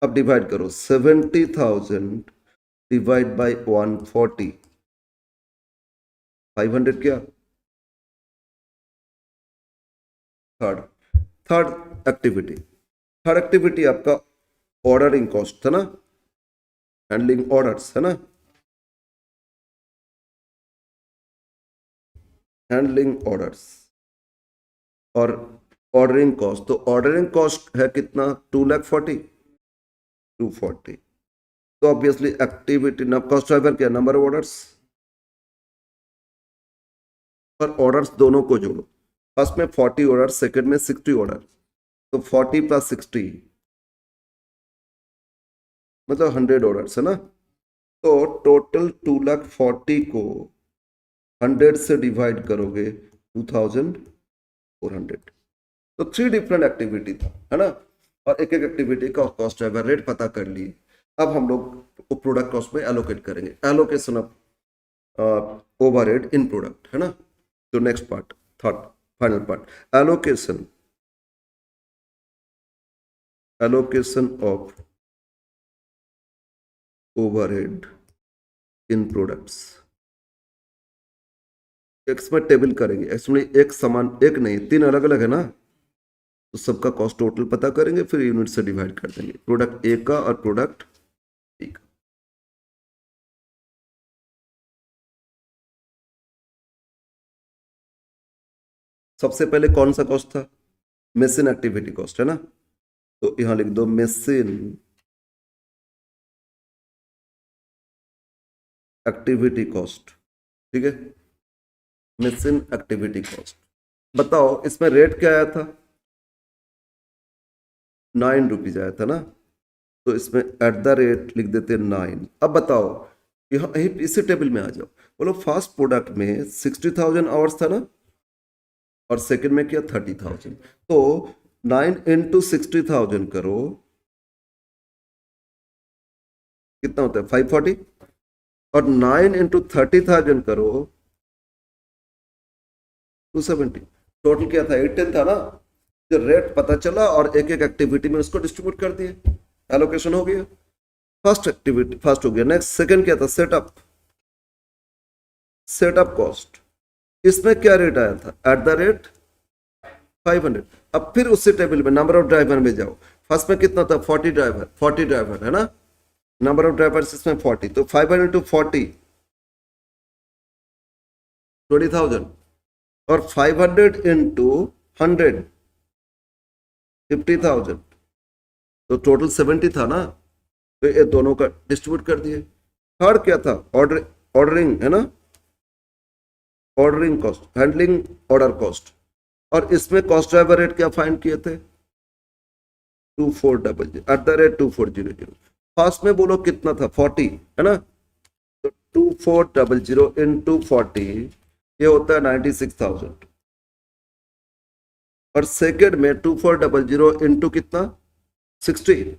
अब डिवाइड करो 70,000 डिवाइड बाय 140, 500 क्या? थर्ड थर्ड एक्टिविटी आपका ऑर्डरिंग कॉस्ट है ना, हैंडलिंग ऑर्डर्स है ना, हैंडलिंग ऑर्डर्स और ऑर्डरिंग कॉस्ट। तो ऑर्डरिंग कॉस्ट है कितना? 240, 240। तो ऑब्वियसली एक्टिविटी ना कॉस्ट ड्राइवर क्या? नंबर ऑफ ऑर्डर्स, और ऑर्डर्स दोनों को जोड़ो। फर्स्ट में 40 ऑर्डर, सेकंड में 60 ऑर्डर, तो 40 प्लस 60 मतलब 100 ऑर्डर्स है ना। तो टोटल 240 को 100 से डिवाइड करोगे 2400। तो 3 डिफरेंट एक्टिविटी था, है ना, और एक एक एक्टिविटी का कॉस्ट ड्राइवर रेट पता कर लिए। अब हम लोग प्रोडक्ट कॉस्ट में एलोकेट करेंगे, allocation of overhead in product, है ना। तो next part, third final part, allocation of overhead in products. इसमें टेबल करेंगे, इसमें एक समान, एक नहीं 3 अलग अलग है ना, तो सबका कॉस्ट टोटल पता करेंगे, फिर यूनिट से डिवाइड कर देंगे, प्रोडक्ट ए का और प्रोडक्ट बी का। सबसे पहले कौन सा कॉस्ट था? मेसिन एक्टिविटी कॉस्ट, है ना। तो यहां लिख दो मेसिन एक्टिविटी कॉस्ट, ठीक है, मेसिन एक्टिविटी कॉस्ट। बताओ इसमें रेट क्या आया था? 9 रुपीज आया था ना, तो इसमें एट द रेट लिख देते 9। अब बताओ यहाँ इसी टेबल में आ जाओ, बोलो फर्स्ट प्रोडक्ट में 60,000 आवर्स था ना, और सेकंड में क्या 30,000। तो 9 इंटू 60,000 करो, कितना होता है? 540। और 9 इंटू 30,000 करो 270। टोटल क्या था? 810 था ना। जो रेट पता चला और एक एक एक्टिविटी में उसको डिस्ट्रीब्यूट कर दिए, एलोकेशन हो गया। फर्स्ट एक्टिविटी फर्स्ट हो गया। नेक्स्ट सेकंड क्या था? Setup cost. इसमें क्या रेट आया था? At the rate 500। अब फिर उसी टेबल में नंबर ऑफ ड्राइवर में जाओ। फर्स्ट में कितना था? 40 ड्राइवर है ना, नंबर ऑफ ड्राइवर इसमें 40, तो 500 टू 40 20,000, और 500 इंटू 100 50,000, तो टोटल 70 था ना। तो ये दोनों का डिस्ट्रीब्यूट कर दिए। थर्ड क्या था? ऑर्डरिंग, है ना, ordering cost, handling order cost, और इसमें कॉस्ट ड्राइवर रेट क्या फाइंड किए थे? 2400 एट द रेट 2400। फर्स्ट में बोलो कितना था? 40, है ना, तो 2400 इंटू 40 ये होता है 96,000। और सेकेंड में 2400 इंटू कितना? 60,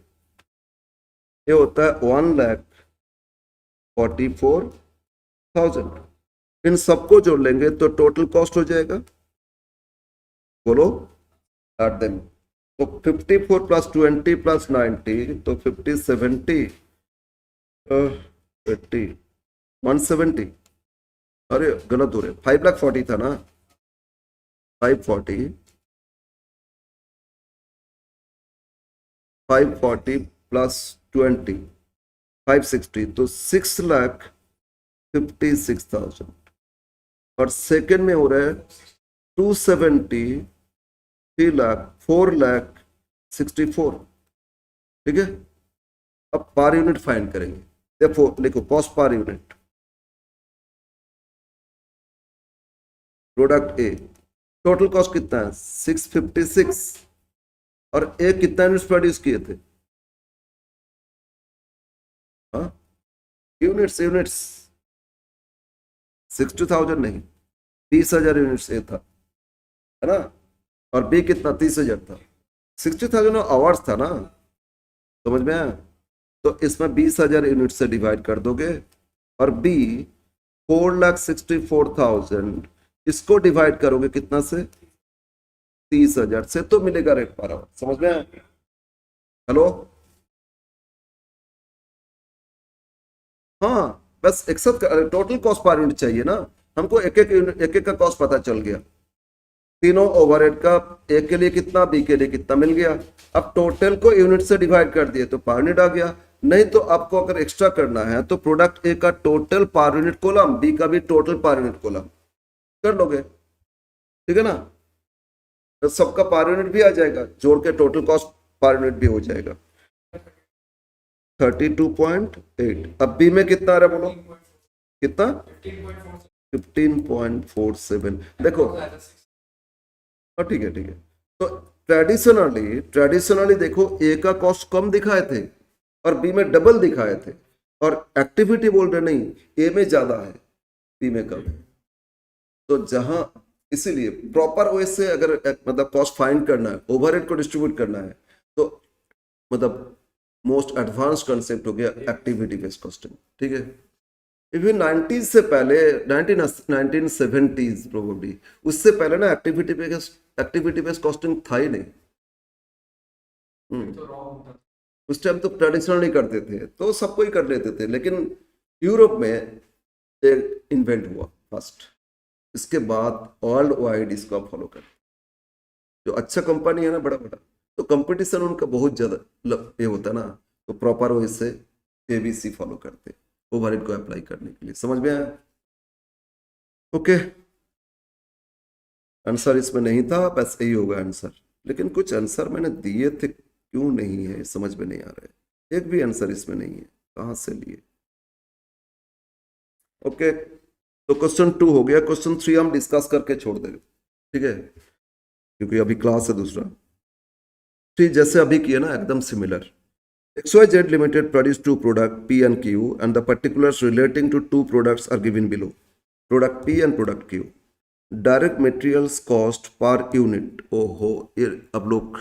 ये होता है 1,44,000। इन सबको जोड़ लेंगे तो टोटल कॉस्ट हो जाएगा, बोलो एट देम। तो 54 प्लस 20 प्लस 90, तो 50 70 80 170। अरे गलत हो रहे, 5,40,000 था ना, 540 540 प्लस 20 560, तो 6,56,000। और सेकेंड में हो रहा है 270 3,00,000 4,64। ठीक है, अब पर यूनिट फाइंड करेंगे। देखो लिखो कॉस्ट पर यूनिट, प्रोडक्ट ए टोटल कॉस्ट कितना है? 656, और ए कितना यूनिट्स प्रोड्यूस किए थे? हाँ, यूनिट्स 60,000 नहीं, 30,000 यूनिट्स ए था, है ना, और बी कितना? 30,000 था। 60,000 आवर्स था ना, समझ में आया? तो इसमें 20,000 यूनिट से डिवाइड कर दोगे, और बी 4,64,000 इसको डिवाइड करोगे कितना से? 30,000 से, तो मिलेगा रेट पर आवर। समझ में आया? हेलो, हाँ बस एक साथ टोटल कॉस्ट पर यूनिट चाहिए ना हमको, एक एक का कॉस्ट पता चल गया, तीनों ओवरहेड का ए के लिए कितना, बी के लिए कितना मिल गया। अब टोटल को यूनिट से डिवाइड कर दिए तो पर यूनिट आ गया। नहीं तो आपको अगर एक्स्ट्रा करना है तो प्रोडक्ट ए का total per unit column, B का भी टोटल पर यूनिट कॉलम कर लोगे, ठीक है ना। तो सबका पर यूनिट भी आ जाएगा, जोड़ के टोटल कॉस्ट पर यूनिट भी हो जाएगा 32.8। अब बी में कितना आ रहा है बोलो, कितना 15.47। देखो ठीक है ठीक है। तो ट्रेडिशनली देखो ए का कॉस्ट कम दिखाए थे और बी में डबल दिखाए थे, और एक्टिविटी बोल रहे नहीं ए में ज्यादा है बी में कम है। तो जहां इसीलिए प्रॉपर वे से अगर मतलब कॉस्ट फाइंड करना है, ओवरहेड को डिस्ट्रीब्यूट करना है, तो मतलब मोस्ट एडवांस कंसेप्ट हो गया एक्टिविटी बेस्ड कॉस्टिंग, ठीक है। इवन 90s से पहले 1970s प्रोबेबली, उससे पहले ना एक्टिविटी बेस्ड कॉस्टिंग था ही नहीं। उस टाइम तो ट्रेडिशनल नहीं करते थे, तो सबको ही कर लेते थे, लेकिन यूरोप में एक इन्वेंट हुआ फर्स्ट, इसके बाद वर्ल्ड वाइड इसको फॉलो कर, जो अच्छा कंपनी है ना बड़ा बड़ा, तो कंपटीशन उनका बहुत ज्यादा ये होता है ना, तो प्रॉपर वे से एबीसी फॉलो करते ओवरहेड को अप्लाई करने के लिए। समझ में आया? ओके, आंसर इसमें नहीं था, बस यही होगा आंसर। लेकिन कुछ आंसर मैंने दिए थे, क्यों नहीं है समझ में नहीं आ रहा है। एक भी आंसर इसमें नहीं है, कहां से लिए? ओके, तो क्वेश्चन 2 हो गया। क्वेश्चन 3 हम डिस्कस करके छोड़ देंगे, ठीक है, क्योंकि अभी क्लास है दूसरा। ठीक जैसे अभी किया ना, एकदम similar. XYZ Limited produced two products P and Q, and the particulars relating to two products are given below. Product P and product Q. Direct materials cost per unit. ओहो, ये अब लोग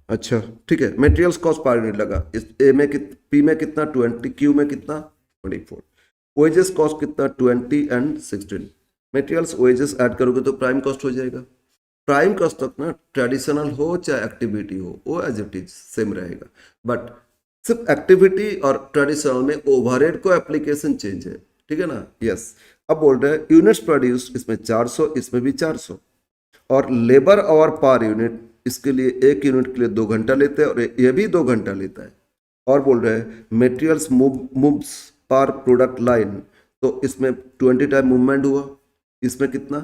अच्छा ठीक है, मेटेरियल्स कॉस्ट पर यूनिट लगा। इस ए में पी में कितना 20, क्यू में कितना 24। वेजेस कॉस्ट कितना 20 एंड 16। मेटेरियल्स वेजेस ऐड करोगे तो प्राइम कॉस्ट हो जाएगा। प्राइम कॉस्ट तक ना ट्रेडिशनल हो चाहे एक्टिविटी हो, वो एज इट इज सेम रहेगा, बट सिर्फ एक्टिविटी और ट्रेडिशनल में ओवरहेड को एप्लीकेशन चेंज है, ठीक है ना। यस, अब बोल रहे हैं यूनिट्स प्रोड्यूस, इसमें 400, इसमें भी 400, और लेबर आवर पर यूनिट, इसके लिए एक यूनिट के लिए 2 घंटा लेते हैं और ये भी 2 घंटा लेता है। और बोल रहे हैं मेटेरियल्स मूव्स पर प्रोडक्ट लाइन, तो इसमें 20 टाइम मूवमेंट हुआ, इसमें कितना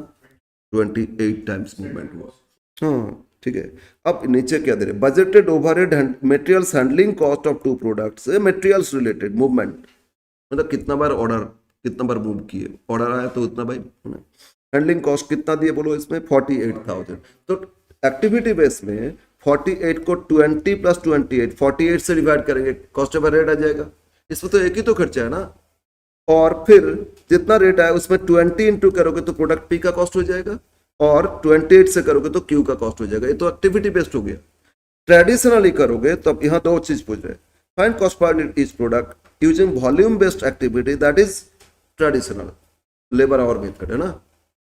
28 टाइम्स मूवमेंट हुआ। हाँ ठीक है। अब नीचे क्या दे रहे, budgeted overhead materials handling cost of 2 products, materials related movement, मतलब कितना बार ऑर्डर, कितना बार मूव किए, ऑर्डर आया तो उतना भाई। हैंडलिंग कॉस्ट कितना दिए बोलो इसमें 48,000। तो एक्टिविटी बेस में 48 को 20 प्लस 28, 48 से डिवाइड करेंगे, कॉस्ट ऑफ रेट आ जाएगा। इसमें तो एक ही तो खर्चा है ना, और फिर जितना रेट आया उसमें 20 इंटू करोगे तो प्रोडक्ट पी का कॉस्ट हो जाएगा, और 28 से करोगे तो क्यू का कॉस्ट हो जाएगा। ये तो एक्टिविटी बेस्ड हो गया। ट्रेडिशनली करोगे तो अब यहाँ 2 चीज पूछ रहे, find cost per each product using volume based activity, that is traditional labour our method, है ना।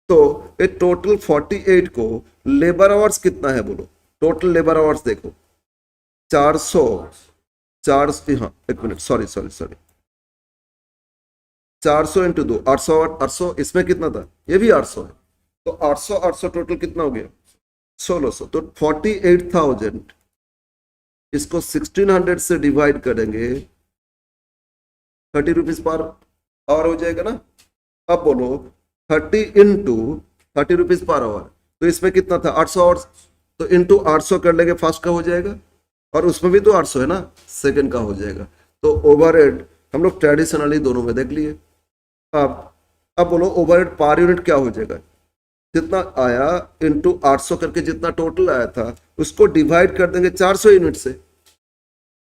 तो ये टोटल 48 को लेबर आवर्स कितना है बोलो, टोटल लेबर आवर्स देखो 400, हाँ एक मिनट, सॉरी 400 इंटू 2, 800, इसमें कितना था, ये भी 800 है, तो 800 टोटल कितना हो गया 1600। तो 48,000 इसको 1600 से डिवाइड करेंगे, 30 रुपीज पर आवर हो जाएगा ना। अब बोलो 30 इंटू 30 रुपीज पर आवर, तो इसमें कितना था 800 आवर्स, तो इंटू 800 कर लेंगे, फर्स्ट का हो जाएगा, और उसमें भी तो 800 है ना, सेकंड का हो जाएगा। तो ओवरहेड हम लोग ट्रेडिशनली दोनों में देख लिए। अब बोलो ओवरहेड पर यूनिट क्या हो जाएगा, जितना आया इंटू 800 करके जितना टोटल आया था उसको डिवाइड कर देंगे 400 यूनिट से।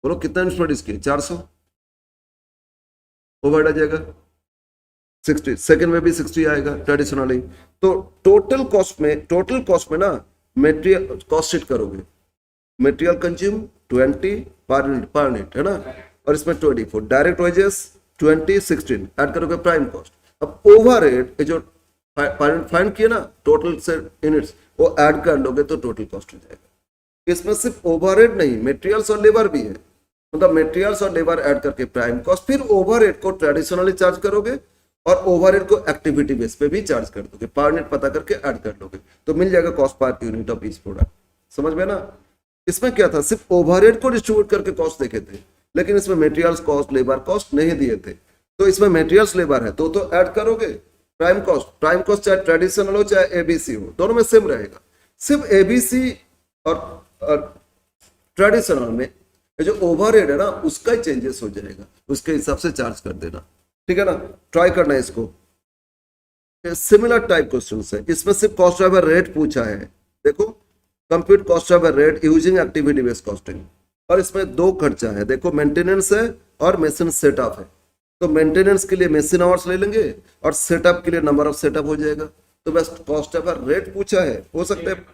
बोलो कितना यूनिट प्रोड्यूस किए 400, ओवरहेड आ जाएगा 60, सेकंड में भी 60 आएगा ट्रेडिशनली। तो टोटल कॉस्ट में ना मेटेरियल कॉस्ट शीट करोगे, मेटेरियल कंज्यूम 20 पर यूनिट है ना, और इसमें 24 डायरेक्ट वेजेस 20, 16 ऐड करोगे प्राइम कॉस्ट। अब ओवरहेड जो फाइंड किए ना टोटल से यूनिट्स, वो ऐड कर लोगे तो टोटल कॉस्ट हो जाएगा। इसमें सिर्फ ओवरहेड नहीं, मेटेरियल्स और लेबर भी है, मतलब मेटेरियल्स और लेबर ऐड करके प्राइम कॉस्ट, फिर ओवरहेड को ट्रेडिशनली चार्ज करोगे और ओवरहेड को एक्टिविटी बेस पे भी चार्ज कर दोगे, पर यूनिट पता करके ऐड कर लोगे तो मिल जाएगा cost per unit of each product. समझ में ना? इसमें क्या था, सिर्फ ओवरहेड को डिस्ट्रीब्यूट करके कॉस्ट देखे थे, लेकिन इसमें मेटेरियल्स कॉस्ट लेबर कॉस्ट नहीं दिए थे। तो इसमें मेटेरियल्स लेबर है तो ऐड करोगे। प्राइम कॉस्ट चाहे ट्रेडिशनल हो चाहे एबीसी हो, दोनों में सेम रहेगा। सिर्फ एबीसी और ट्रेडिशनल में ये जो ओवरहेड है ना उसका ही चेंजेस हो जाएगा, उसके हिसाब से चार्ज कर देना, ठीक है ना? ट्राई करना है इसको। सिमिलर टाइप क्वेश्चन है, इसमें सिर्फ कॉस्ट ऑफ रेट पूछा है। देखो, compute cost of rate using activity based costing, और इसमें दो खर्चा है। देखो, मेंटेनेंस है और मशीन सेटअप है। तो मेंटेनेंस के लिए मशीन आवर्स ले लेंगे और सेटअप के लिए नंबर ऑफ सेटअप हो जाएगा। तो बस कॉस्ट ऑफ रेट पूछा है, हो सकता है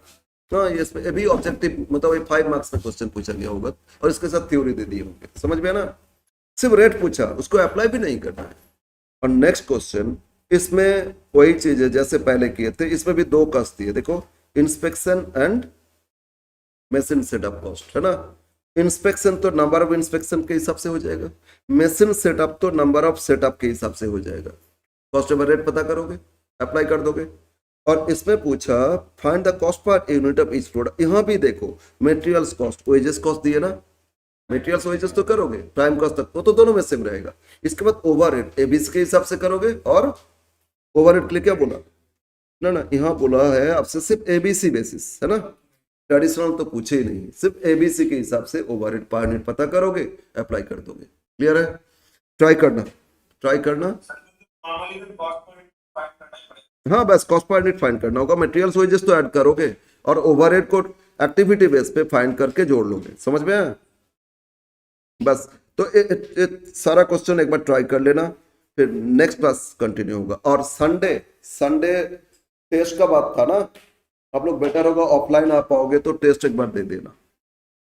हाँ ये भी ऑब्जेक्टिव, मतलब ये 5 मार्क्स में क्वेश्चन पूछा गया होगा और इसके साथ थ्योरी दे दी होंगे। समझ में ना? सिर्फ रेट पूछा, उसको अप्लाई भी नहीं करना है। और नेक्स्ट क्वेश्चन, इसमें वही चीज है जैसे पहले किए थे, इसमें भी दो कॉस्ट दिए। देखो, inspection and machine setup cost, है ना? इंस्पेक्शन तो नंबर ऑफ इंस्पेक्शन के हिसाब से हो जाएगा, मशीन सेटअप तो नंबर ऑफ सेटअप के हिसाब से हो जाएगा। कॉस्ट ऑफ रेट पता करोगे, अप्लाई कर दोगे। और इसमें पूछा find the cost per unit of each product. यहाँ भी देखो, मटेरियल्स कॉस्ट, वेजेस कॉस्ट दिए ना, मटेरियल्स वेजेस तो करोगे, प्राइम कॉस्ट तक तो दोनों में सेम रहेगा। इसके बाद ओवरहेड एबीसी के हिसाब से करोगे। और ओवरहेड के लिए क्या बोला ना यहाँ बोला है आपसे सिर्फ एबीसी बेसिस, है ना? ट्रेडिशनल तो पूछे ही नहीं, सिर्फ एबीसी के हिसाब से ओवरहेड पर यूनिट पता करोगे, अप्लाई कर दोगे। क्लियर है? ट्राई करना। हाँ, बस कॉस्ट पर यूनिट फाइंड करना होगा। मटेरियल्स वेजेस तो ऐड करोगे और ओवरहेड को एक्टिविटी बेस पे फाइंड करके जोड़ लोगे। समझ में आया? बस तो सारा क्वेश्चन एक बार ट्राई कर लेना, फिर नेक्स्ट क्लास कंटिन्यू होगा। और संडे टेस्ट का बात था ना, आप लोग बेटर होगा ऑफलाइन आ पाओगे तो टेस्ट एक बार दे देना,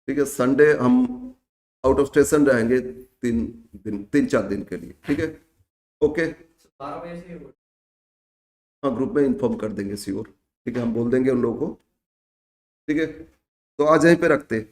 ठीक है? संडे हम आउट ऑफ स्टेशन रहेंगे 3-4 दिन के लिए, ठीक है? ओके, हाँ ग्रुप में इन्फॉर्म कर देंगे, श्योर, ठीक है? हम बोल देंगे उन लोगों को, ठीक है? तो आज यहीं पे रखते हैं।